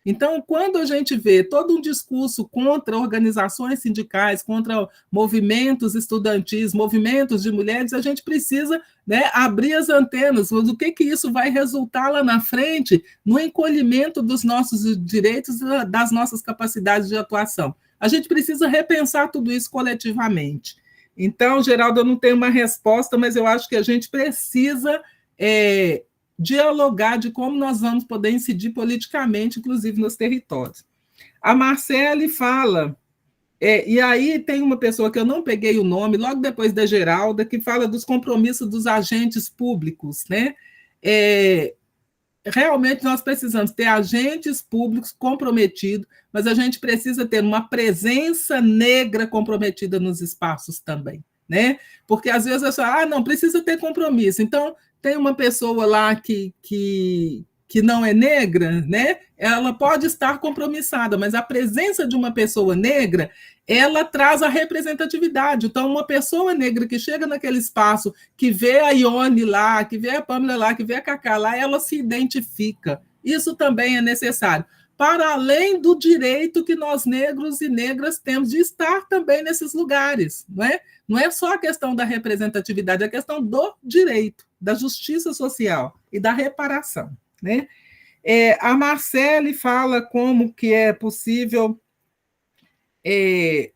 Então, quando a gente vê todo um discurso contra organizações sindicais, contra movimentos estudantis, movimentos de mulheres, a gente precisa, né, abrir as antenas. Mas o que isso vai resultar lá na frente no encolhimento dos nossos direitos, das nossas capacidades de atuação? A gente precisa repensar tudo isso coletivamente. Então, Geraldo, eu não tenho uma resposta, mas eu acho que a gente precisa dialogar de como nós vamos poder incidir politicamente, inclusive nos territórios. A Marcele fala, e aí tem uma pessoa que eu não peguei o nome, logo depois da Geralda, que fala dos compromissos dos agentes públicos, né? Realmente nós precisamos ter agentes públicos comprometidos, mas a gente precisa ter uma presença negra comprometida nos espaços também, né? Porque às vezes eu falo, não, precisa ter compromisso. Então, tem uma pessoa lá que não é negra, né? Ela pode estar compromissada, mas a presença de uma pessoa negra, ela traz a representatividade. Então, uma pessoa negra que chega naquele espaço, que vê a Ione lá, que vê a Pâmela lá, que vê a Cacá lá, ela se identifica. Isso também é necessário. Para além do direito que nós, negros e negras, temos de estar também nesses lugares, não é? Não é só a questão da representatividade, é a questão do direito, da justiça social e da reparação, né? A Marcele fala como que é possível, que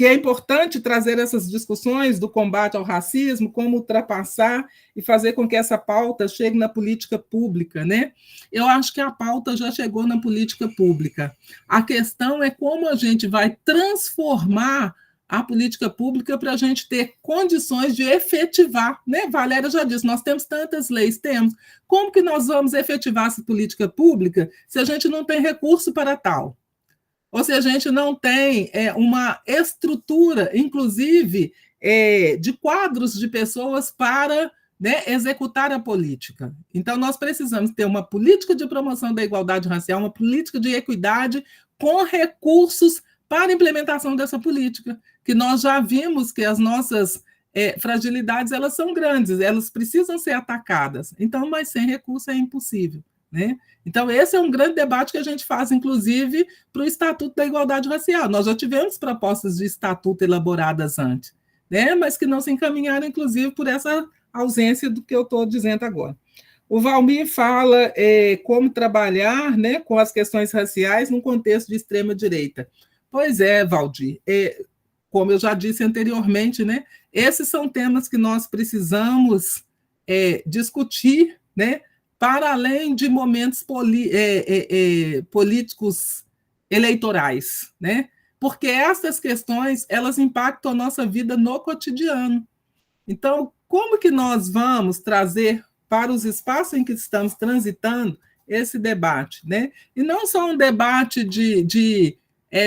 é importante trazer essas discussões do combate ao racismo, como ultrapassar e fazer com que essa pauta chegue na política pública, né? Eu acho que a pauta já chegou na política pública. A questão é como a gente vai transformar a política pública para a gente ter condições de efetivar, né? Valéria já disse, nós temos tantas leis, temos. Como que nós vamos efetivar essa política pública se a gente não tem recurso para tal? Ou se a gente não tem uma estrutura, inclusive, de quadros de pessoas para, né, executar a política. Então, nós precisamos ter uma política de promoção da igualdade racial, uma política de equidade com recursos para a implementação dessa política, que nós já vimos que as nossas fragilidades, elas são grandes, elas precisam ser atacadas. Então, mas sem recurso é impossível, né? Então, esse é um grande debate que a gente faz, inclusive, para o Estatuto da Igualdade Racial. Nós já tivemos propostas de estatuto elaboradas antes, né? Mas que não se encaminharam, inclusive, por essa ausência do que eu estou dizendo agora. O Valmir fala como trabalhar, né, com as questões raciais num contexto de extrema-direita. Pois é, Valdir, como eu já disse anteriormente, né, esses são temas que nós precisamos discutir, né, para além de momentos políticos eleitorais, né? Porque essas questões, elas impactam a nossa vida no cotidiano. Então, como que nós vamos trazer para os espaços em que estamos transitando esse debate, né? E não só um debate de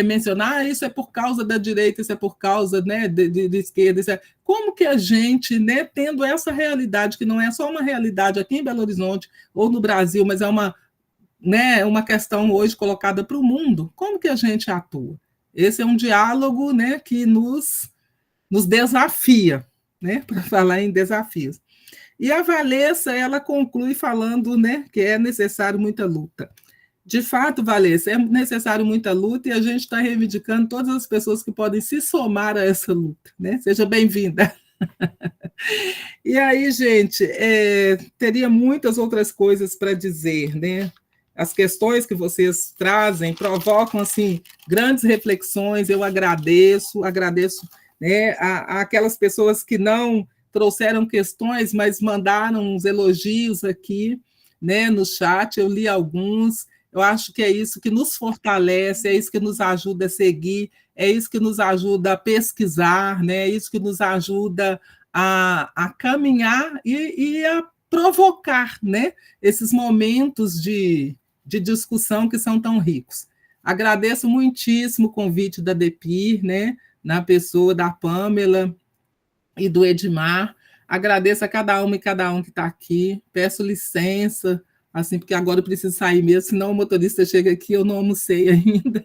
mencionar isso é por causa da direita, isso é por causa, né, de esquerda. Isso é... Como que a gente, né, tendo essa realidade, que não é só uma realidade aqui em Belo Horizonte ou no Brasil, mas é uma questão hoje colocada para o mundo, como que a gente atua? Esse é um diálogo, né, que nos desafia, né, para falar em desafios. E a Valessa, ela conclui falando, né, que é necessário muita luta. De fato, Valessa, é necessário muita luta e a gente está reivindicando todas as pessoas que podem se somar a essa luta, né? Seja bem-vinda. E aí, gente, teria muitas outras coisas para dizer, né? As questões que vocês trazem provocam, assim, grandes reflexões. Eu agradeço, né, aquelas pessoas que não trouxeram questões, mas mandaram uns elogios aqui, né, no chat. Eu li alguns. Eu acho que é isso que nos fortalece, é isso que nos ajuda a seguir, é isso que nos ajuda a pesquisar, né? É isso que nos ajuda a caminhar e a provocar, né, esses momentos de discussão que são tão ricos. Agradeço muitíssimo o convite da DEPIR, né, na pessoa da Pâmela e do Edmar. Agradeço a cada uma e cada um que está aqui. Peço licença, assim, porque agora eu preciso sair mesmo, senão o motorista chega aqui, eu não almocei ainda.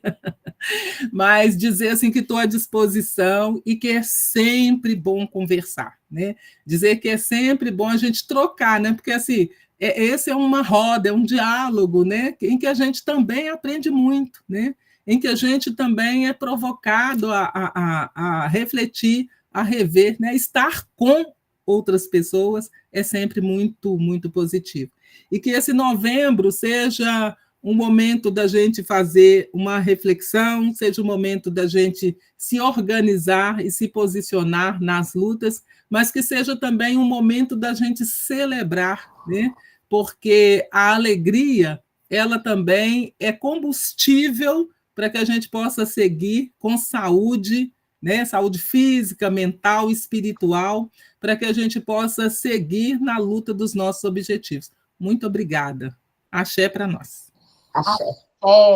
Mas dizer assim que estou à disposição e que é sempre bom conversar, né? Dizer que é sempre bom a gente trocar, né? Porque assim, esse é uma roda, é um diálogo, né? Em que a gente também aprende muito, né? Em que a gente também é provocado a refletir, a rever, né? Estar com outras pessoas é sempre muito, muito positivo. E que esse novembro seja um momento da gente fazer uma reflexão, seja um momento da gente se organizar e se posicionar nas lutas, mas que seja também um momento da gente celebrar, né? Porque a alegria, ela também é combustível para que a gente possa seguir com saúde, né? Saúde física, mental, espiritual, para que a gente possa seguir na luta dos nossos objetivos. Muito obrigada. Axé para nós. Axé.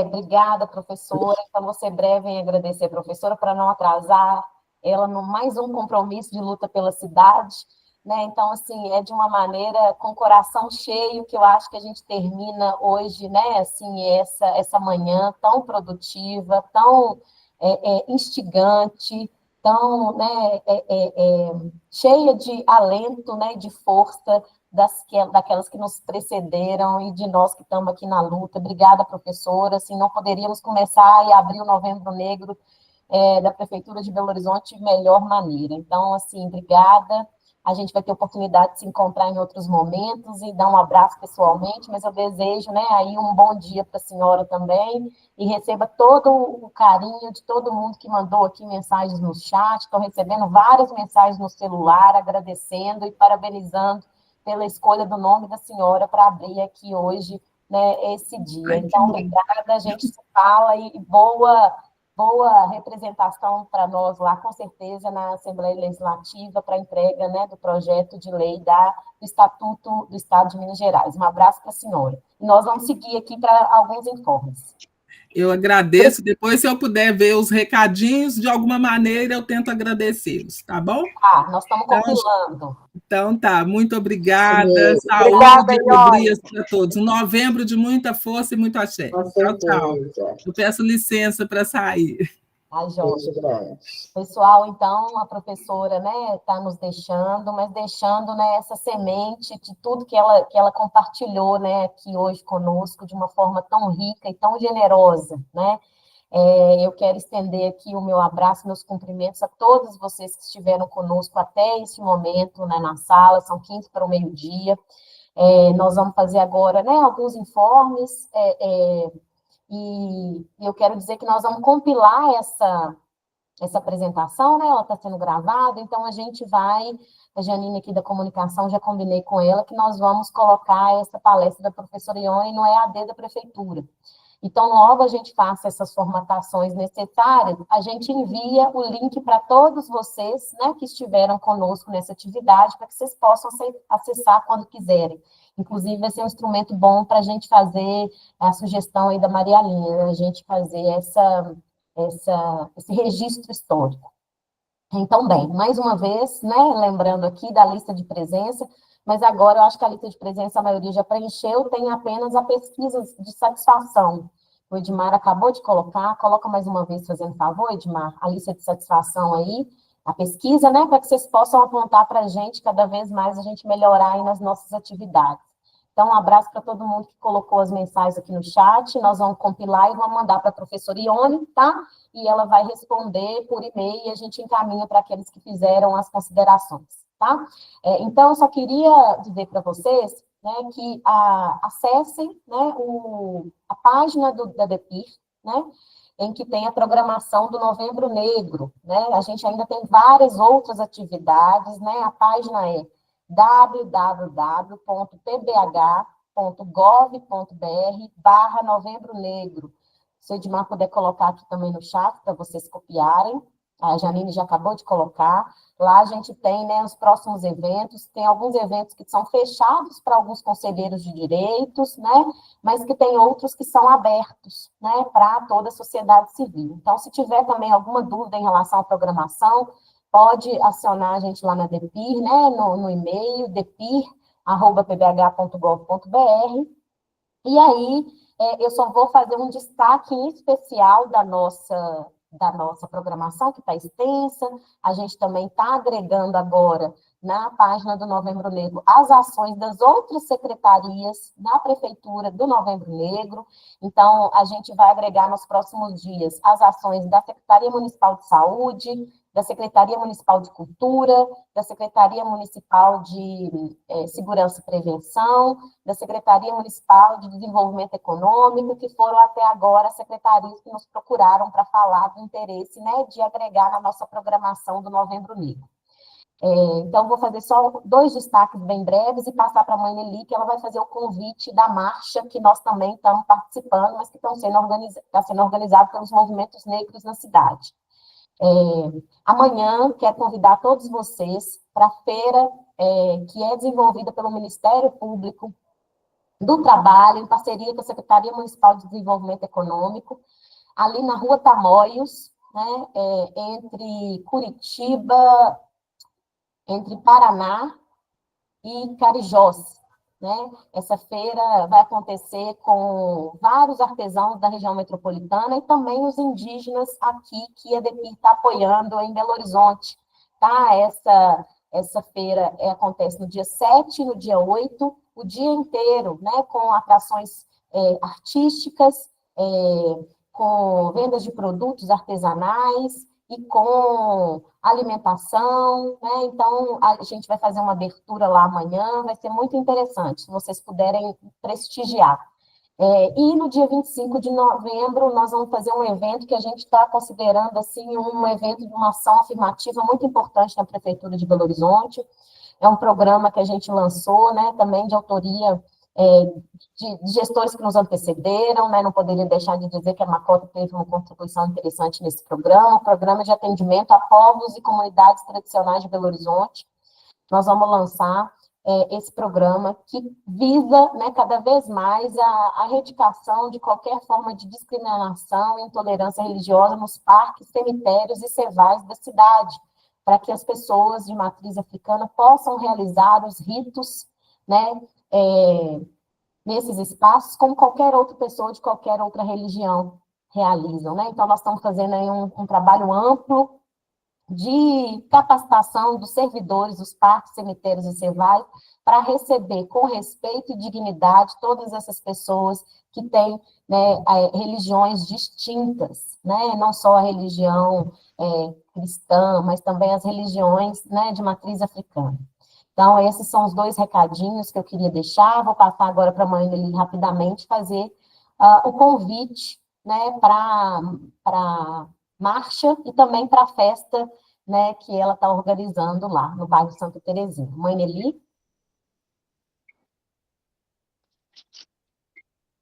Obrigada, professora. Então, vou ser breve em agradecer a professora para não atrasar ela no mais um compromisso de luta pela cidade, né? Então, assim, é de uma maneira com o coração cheio que eu acho que a gente termina hoje, né? Assim, essa manhã tão produtiva, tão instigante, tão, né, cheia de alento, né, de força daquelas que nos precederam e de nós que estamos aqui na luta. Obrigada, professora. Assim, não poderíamos começar e abrir o Novembro Negro da Prefeitura de Belo Horizonte de melhor maneira. Então, assim, obrigada. A gente vai ter oportunidade de se encontrar em outros momentos e dar um abraço pessoalmente, mas eu desejo, né, aí um bom dia para a senhora também e receba todo o carinho de todo mundo que mandou aqui mensagens no chat. Estou recebendo várias mensagens no celular, agradecendo e parabenizando pela escolha do nome da senhora para abrir aqui hoje, né, esse dia. Então, obrigada, a gente se fala e boa boa representação para nós lá, com certeza, na Assembleia Legislativa, para a entrega, né, do projeto de lei do Estatuto do Estado de Minas Gerais. Um abraço para a senhora. E nós vamos seguir aqui para alguns informes. Eu agradeço. Depois, se eu puder ver os recadinhos, de alguma maneira eu tento agradecê-los, tá bom? Nós estamos compilando. Então tá, muito obrigada. Sim. Saúde Obrigada, e alegrias para todos. Um novembro de muita força e muito axé. Tchau, tchau. Eu peço licença para sair. Pessoal, então, a professora, né, está nos deixando, mas deixando, né, essa semente de tudo que ela compartilhou, né, aqui hoje conosco, de uma forma tão rica e tão generosa, né. Eu quero estender aqui o meu abraço, meus cumprimentos a todos vocês que estiveram conosco até esse momento, né, na sala, são 15 para o meio-dia. Nós vamos fazer agora, né, alguns informes, e eu quero dizer que nós vamos compilar essa apresentação, né? Ela está sendo gravada, então a Janine aqui da comunicação, já combinei com ela que nós vamos colocar essa palestra da professora Ione no EAD da prefeitura. Então, logo a gente faça essas formatações necessárias, a gente envia o link para todos vocês, né, que estiveram conosco nessa atividade, para que vocês possam acessar quando quiserem. Inclusive, vai ser um instrumento bom para a gente fazer a sugestão aí da Maria Aline, né, a gente fazer esse registro histórico. Então, bem, mais uma vez, né, lembrando aqui da lista de presença, mas agora eu acho que a lista de presença a maioria já preencheu, tem apenas a pesquisa de satisfação. O Edmar acabou de coloca mais uma vez, fazendo favor, Edmar, a lista de satisfação aí, a pesquisa, né, para que vocês possam apontar para a gente, cada vez mais a gente melhorar aí nas nossas atividades. Então, um abraço para todo mundo que colocou as mensagens aqui no chat, nós vamos compilar e vamos mandar para a professora Ione, tá? E ela vai responder por e-mail e a gente encaminha para aqueles que fizeram as considerações, tá? Então, eu só queria dizer para vocês, né, que acessem, né, a página da DEPIR, né, em que tem a programação do Novembro Negro, né? A gente ainda tem várias outras atividades, né? A página é www.pbh.gov.br/Novembro Negro. Se o Edmar puder colocar aqui também no chat, para vocês copiarem, a Janine já acabou de colocar. Lá a gente tem, né, os próximos eventos, tem alguns eventos que são fechados para alguns conselheiros de direitos, né, mas que tem outros que são abertos, né, para toda a sociedade civil. Então, se tiver também alguma dúvida em relação à programação, pode acionar a gente lá na DEPIR, né, no e-mail, depir@pbh.gov.br, e aí eu só vou fazer um destaque em especial da nossa programação, que está extensa. A gente também está agregando agora, na página do Novembro Negro, as ações das outras secretarias da Prefeitura do Novembro Negro. Então, a gente vai agregar nos próximos dias as ações da Secretaria Municipal de Saúde, da Secretaria Municipal de Cultura, da Secretaria Municipal de Segurança e Prevenção, da Secretaria Municipal de Desenvolvimento Econômico, que foram até agora as secretarias que nos procuraram para falar do interesse, né, de agregar na nossa programação do Novembro Negro. Então, vou fazer só 2 destaques bem breves e passar para a mãe Nelly, que ela vai fazer o convite da marcha, que nós também estamos participando, mas que está sendo organizado pelos movimentos negros na cidade. Amanhã, quero convidar todos vocês para a feira que é desenvolvida pelo Ministério Público do Trabalho, em parceria com a Secretaria Municipal de Desenvolvimento Econômico, ali na Rua Tamoios, né, entre Curitiba, entre Paraná e Carijós, né? Essa feira vai acontecer com vários artesãos da região metropolitana e também os indígenas aqui que a DEPIR está apoiando em Belo Horizonte, tá? Essa feira acontece no dia 7 e no dia 8, o dia inteiro, né? Com atrações artísticas, com vendas de produtos artesanais e com alimentação, né? Então, a gente vai fazer uma abertura lá amanhã, vai ser muito interessante, se vocês puderem prestigiar. E no dia 25 de novembro, nós vamos fazer um evento que a gente está considerando, assim, um evento de uma ação afirmativa muito importante na Prefeitura de Belo Horizonte. É um programa que a gente lançou, né, também de autoria de gestores que nos antecederam, né? Não poderia deixar de dizer que a Macota teve uma contribuição interessante nesse programa de atendimento a povos e comunidades tradicionais de Belo Horizonte. Nós vamos lançar esse programa que visa, né, cada vez mais a erradicação de qualquer forma de discriminação e intolerância religiosa nos parques, cemitérios e cevais da cidade, para que as pessoas de matriz africana possam realizar os ritos, né, nesses espaços, como qualquer outra pessoa de qualquer outra religião realizam, né? Então, nós estamos fazendo aí um trabalho amplo de capacitação dos servidores dos parques, cemitérios e cevais para receber com respeito e dignidade todas essas pessoas que têm, né, religiões distintas, né? Não só a religião cristã, mas também as religiões, né, de matriz africana. Então, esses são os 2 recadinhos que eu queria deixar. Vou passar agora para a mãe dele rapidamente fazer o convite, né, para marcha e também para a festa, né, que ela está organizando lá no bairro Santa Terezinha. Mãe Nelly?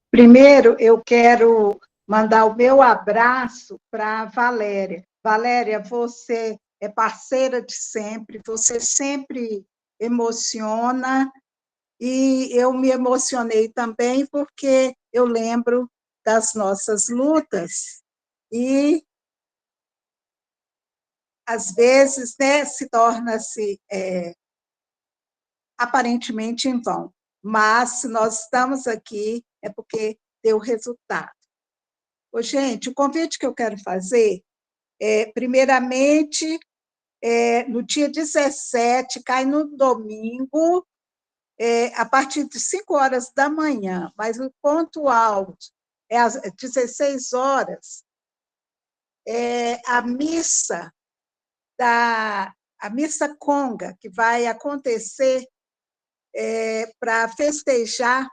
Primeiro, eu quero mandar o meu abraço para a Valéria. Valéria, você é parceira de sempre, você sempre emociona, e eu me emocionei também porque eu lembro das nossas lutas, e às vezes, né, se torna-se aparentemente em vão, mas se nós estamos aqui é porque deu resultado. Ô, gente, o convite que eu quero fazer primeiramente, no dia 17, cai no domingo, a partir de 5 horas da manhã, mas o ponto alto é às 16 horas, a missa conga, que vai acontecer para festejar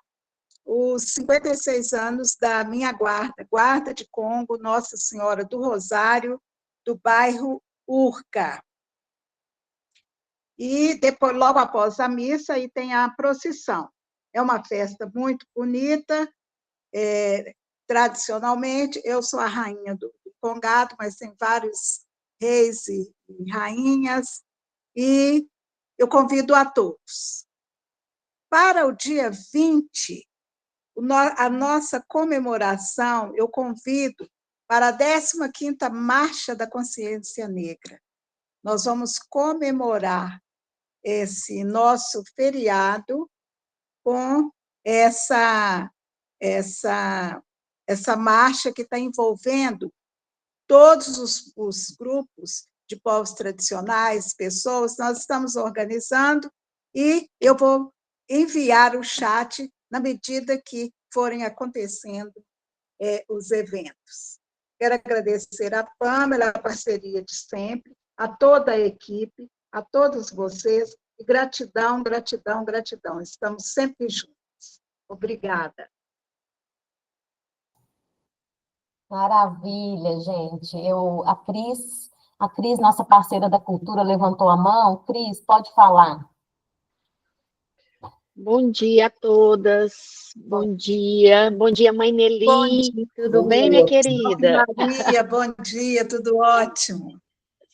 os 56 anos da minha guarda de Congo, Nossa Senhora do Rosário, do bairro Urca. E depois, logo após a missa, aí tem a procissão. É uma festa muito bonita, tradicionalmente, eu sou a rainha do Congado, mas tem vários reis e rainhas, e eu convido a todos. Para o dia 20, a nossa comemoração, eu convido para a 15ª Marcha da Consciência Negra. Nós vamos comemorar esse nosso feriado com essa marcha que está envolvendo todos os grupos de povos tradicionais, pessoas. Nós estamos organizando e eu vou enviar o chat na medida que forem acontecendo os eventos. Quero agradecer a Pâmela, a parceria de sempre, a toda a equipe, a todos vocês, e gratidão, gratidão, gratidão. Estamos sempre juntos. Obrigada. Maravilha, gente. A Cris, nossa parceira da cultura, levantou a mão. Cris, pode falar. Bom dia a todas. Bom dia, mãe Nelly. Bom dia. Tudo bem, minha querida? Maria, bom dia, tudo ótimo.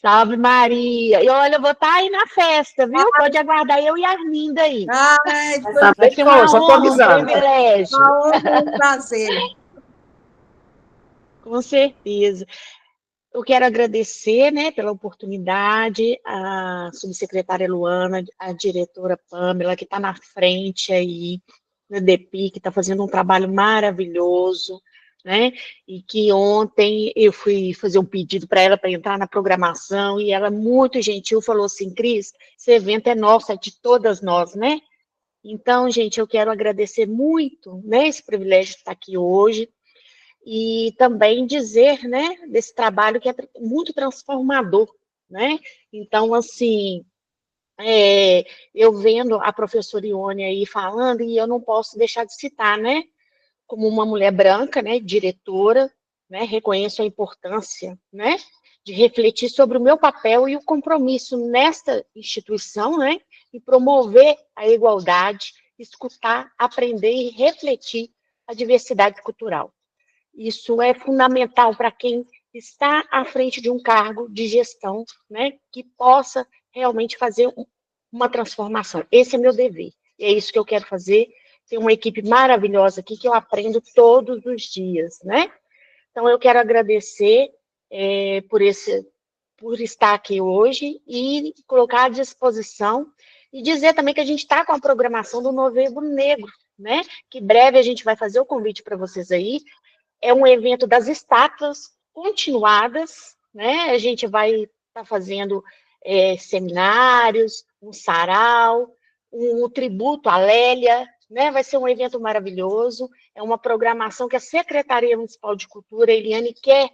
Salve, Maria. E olha, eu vou estar aí na festa, viu? Pode aguardar eu e a Arminda aí. Ai, vai ser uma honra, um privilégio. Uma honra, um prazer. Com certeza. Eu quero agradecer, né, pela oportunidade, a subsecretária Luana, a diretora Pâmela, que está na frente aí, na DEPI, que está fazendo um trabalho maravilhoso, né, e que ontem eu fui fazer um pedido para ela para entrar na programação, e ela, muito gentil, falou assim: Cris, esse evento é nosso, é de todas nós, né? Então, gente, eu quero agradecer muito, né, esse privilégio de estar aqui hoje, e também dizer, né, desse trabalho que é muito transformador, né? Então, assim, eu vendo a professora Ione aí falando, e eu não posso deixar de citar, né, como uma mulher branca, né, diretora, né, reconheço a importância, né, de refletir sobre o meu papel e o compromisso nesta instituição, né, e promover a igualdade escutar, aprender e refletir a diversidade cultural. Isso é fundamental para quem está à frente de um cargo de gestão, né, que possa realmente fazer uma transformação. Esse é meu dever, e é isso que eu quero fazer. Tem uma equipe maravilhosa aqui que eu aprendo todos os dias, né? Então, eu quero agradecer por estar aqui hoje e colocar à disposição e dizer também que a gente está com a programação do Novembro Negro, né? Que breve a gente vai fazer o convite para vocês aí. É um evento das estátuas continuadas, né? A gente vai estar fazendo seminários, um sarau, um tributo à Lélia, né? Vai ser um evento maravilhoso. É uma programação que a Secretaria Municipal de Cultura, Eliane, quer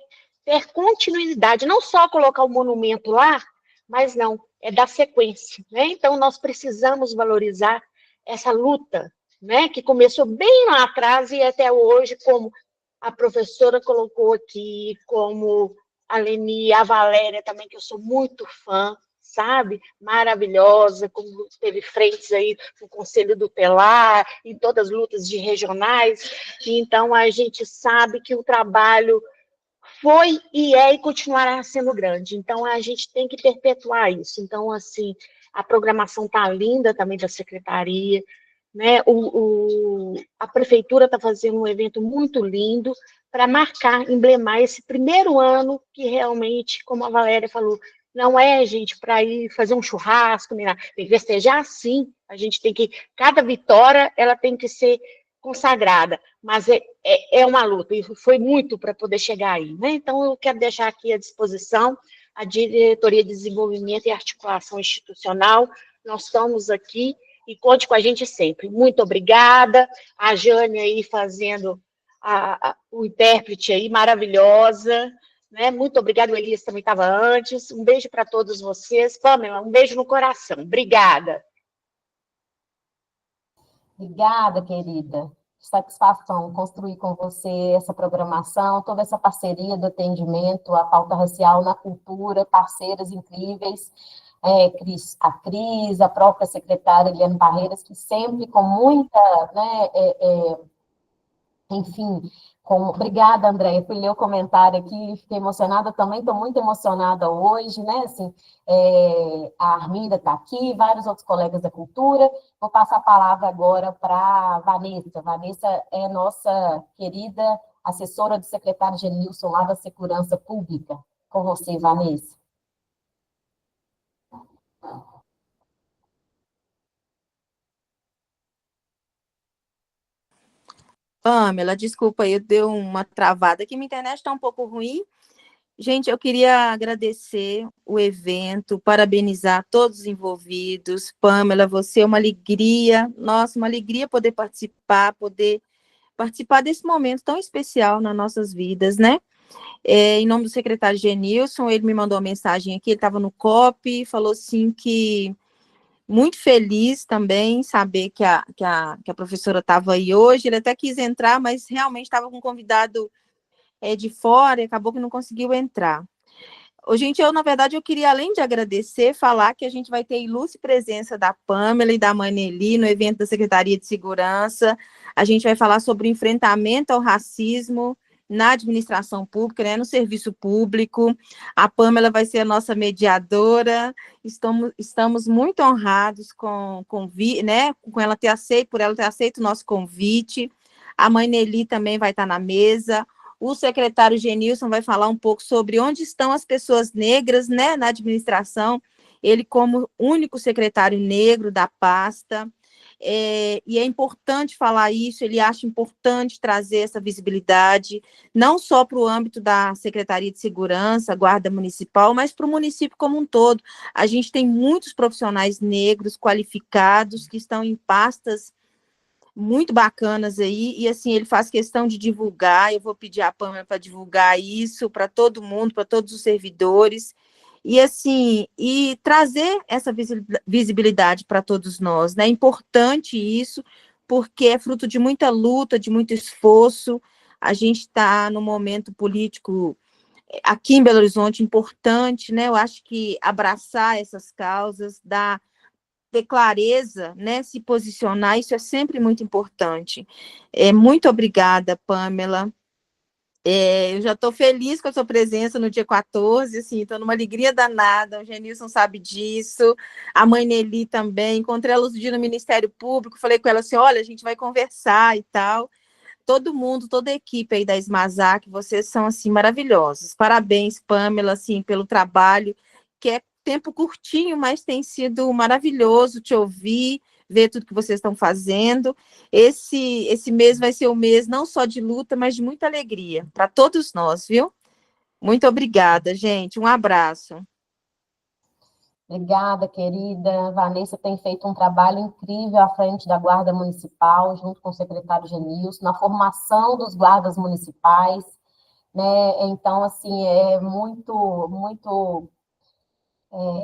ter continuidade, não só colocar o monumento lá, mas não, é dar sequência, né? Então, nós precisamos valorizar essa luta, né? Que começou bem lá atrás e até hoje, como a professora colocou aqui, como a Leni, a Valéria também, que eu sou muito fã, sabe? Maravilhosa, como teve frentes aí no Conselho Tutelar, em todas as lutas de regionais. Então, a gente sabe que o trabalho foi e é e continuará sendo grande. Então, a gente tem que perpetuar isso. Então, assim, a programação está linda também da secretaria, né? A prefeitura está fazendo um evento muito lindo para marcar, emblemar esse primeiro ano que realmente, como a Valéria falou, não é, gente, para ir fazer um churrasco, nem nada. Tem que festejar, sim. A gente tem que, cada vitória, ela tem que ser consagrada, mas é uma luta, e foi muito para poder chegar aí, né? Então, eu quero deixar aqui à disposição a Diretoria de Desenvolvimento e Articulação Institucional. Nós estamos aqui e conte com a gente sempre. Muito obrigada. A Jane aí fazendo o intérprete aí, maravilhosa, né? Muito obrigada, o Elias também estava antes. Um beijo para todos vocês. Pamela, um beijo no coração. Obrigada. Obrigada, querida. Satisfação construir com você essa programação, toda essa parceria do atendimento à pauta racial na cultura, parceiras incríveis, a Cris, a própria secretária Eliane Barreiras, que sempre com muita, né, enfim, obrigada, Andréia, fui ler o comentário aqui, fiquei emocionada também, estou muito emocionada hoje, né, assim, a Arminda está aqui, vários outros colegas da cultura. Vou passar a palavra agora para a Vanessa. Vanessa é nossa querida assessora do secretário Genilson, lá da Segurança Pública. Com você, Vanessa. Pamela, desculpa aí, deu uma travada aqui, minha internet está um pouco ruim. Gente, eu queria agradecer o evento, parabenizar todos os envolvidos. Pamela, você é uma alegria, nossa, uma alegria poder participar desse momento tão especial nas nossas vidas, né? Em nome do secretário Genilson, ele me mandou uma mensagem aqui, ele estava no COP, falou assim que muito feliz também saber que a professora estava aí hoje, ele até quis entrar, mas realmente estava com um convidado de fora e acabou que não conseguiu entrar. Gente, na verdade, eu queria, além de agradecer, falar que a gente vai ter ilustre presença da Pamela e da Maneli no evento da Secretaria de Segurança. A gente vai falar sobre o enfrentamento ao racismo na administração pública, né, no serviço público. A Pamela vai ser a nossa mediadora. Estamos muito honrados por ela ter aceito o nosso convite. A Maneli também vai estar na mesa. O secretário Genilson vai falar um pouco sobre onde estão as pessoas negras, né, na administração, ele como único secretário negro da pasta, e é importante falar isso, ele acha importante trazer essa visibilidade, não só para o âmbito da Secretaria de Segurança, Guarda Municipal, mas para o município como um todo. A gente tem muitos profissionais negros qualificados que estão em pastas muito bacanas aí, e assim, ele faz questão de divulgar, eu vou pedir a Pamela para divulgar isso para todo mundo, para todos os servidores, e assim, e trazer essa visibilidade para todos nós, né? É importante isso, porque é fruto de muita luta, de muito esforço. A gente está num momento político aqui em Belo Horizonte importante, né? Eu acho que abraçar essas causas, ter clareza, né, se posicionar, isso é sempre muito importante. Muito obrigada, Pamela. Eu já estou feliz com a sua presença no dia 14, assim, estou numa alegria danada, o Genilson sabe disso, a mãe Nelly também, encontrei ela outro dia no Ministério Público, falei com ela assim, olha, a gente vai conversar e tal, todo mundo, toda a equipe aí da Esmazac, vocês são, assim, maravilhosos, parabéns, Pamela, assim, pelo trabalho, que é tempo curtinho, mas tem sido maravilhoso te ouvir, ver tudo que vocês estão fazendo. Esse mês vai ser um mês não só de luta, mas de muita alegria para todos nós, viu? Muito obrigada, gente. Um abraço. Obrigada, querida. Vanessa tem feito um trabalho incrível à frente da Guarda Municipal, junto com o secretário Genilson, na formação dos guardas municipais, né? Então, assim, é muito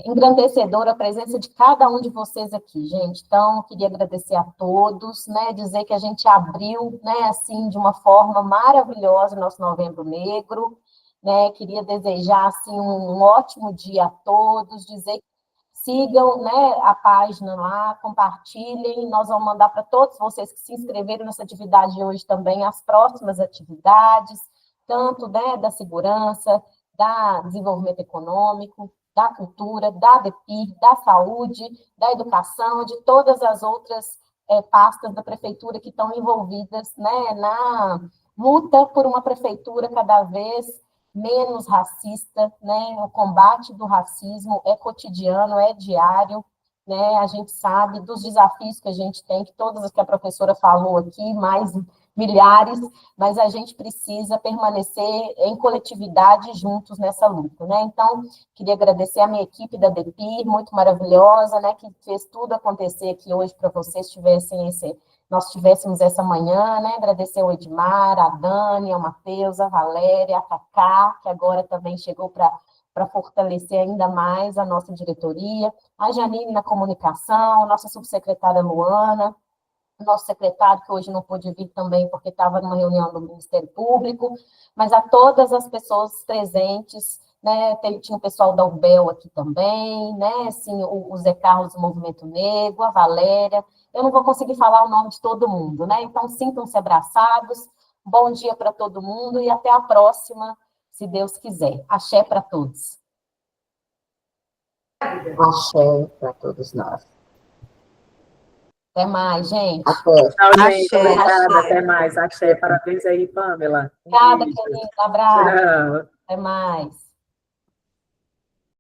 engrandecedora a presença de cada um de vocês aqui, gente. Então, queria agradecer a todos, né? Dizer que a gente abriu, né, assim, de uma forma maravilhosa o nosso Novembro Negro, né? Queria desejar, assim, um ótimo dia a todos, dizer que sigam, né, a página lá, compartilhem, nós vamos mandar para todos vocês que se inscreveram nessa atividade de hoje também as próximas atividades, tanto, né, da segurança, da desenvolvimento econômico, da cultura, da DEPIR, da saúde, da educação, de todas as outras pastas da prefeitura que estão envolvidas, né, na luta por uma prefeitura cada vez menos racista, né? O combate do racismo é cotidiano, é diário, né? A gente sabe dos desafios que a gente tem, que todas as que a professora falou aqui, mais milhares, mas a gente precisa permanecer em coletividade juntos nessa luta, né? Então, queria agradecer a minha equipe da DEPIR, muito maravilhosa, né? Que fez tudo acontecer aqui hoje para vocês nós tivéssemos essa manhã, né? Agradecer ao Edmar, a Dani, ao Matheus, a Valéria, a Cacá, que agora também chegou para fortalecer ainda mais a nossa diretoria, a Janine na comunicação, nossa subsecretária Luana, o nosso secretário, que hoje não pôde vir também porque estava numa reunião do Ministério Público, mas a todas as pessoas presentes, né, tinha o pessoal da UBEL aqui também, né, assim, o Zé Carlos do Movimento Negro, a Valéria, eu não vou conseguir falar o nome de todo mundo, né, então sintam-se abraçados, bom dia para todo mundo e até a próxima, se Deus quiser. Axé para todos. Axé para todos nós. Até mais, gente. Até. Tchau, gente. Obrigada, até mais. Axé, parabéns aí, Pamela. Obrigada, querida. Abraço. Tchau. Até mais.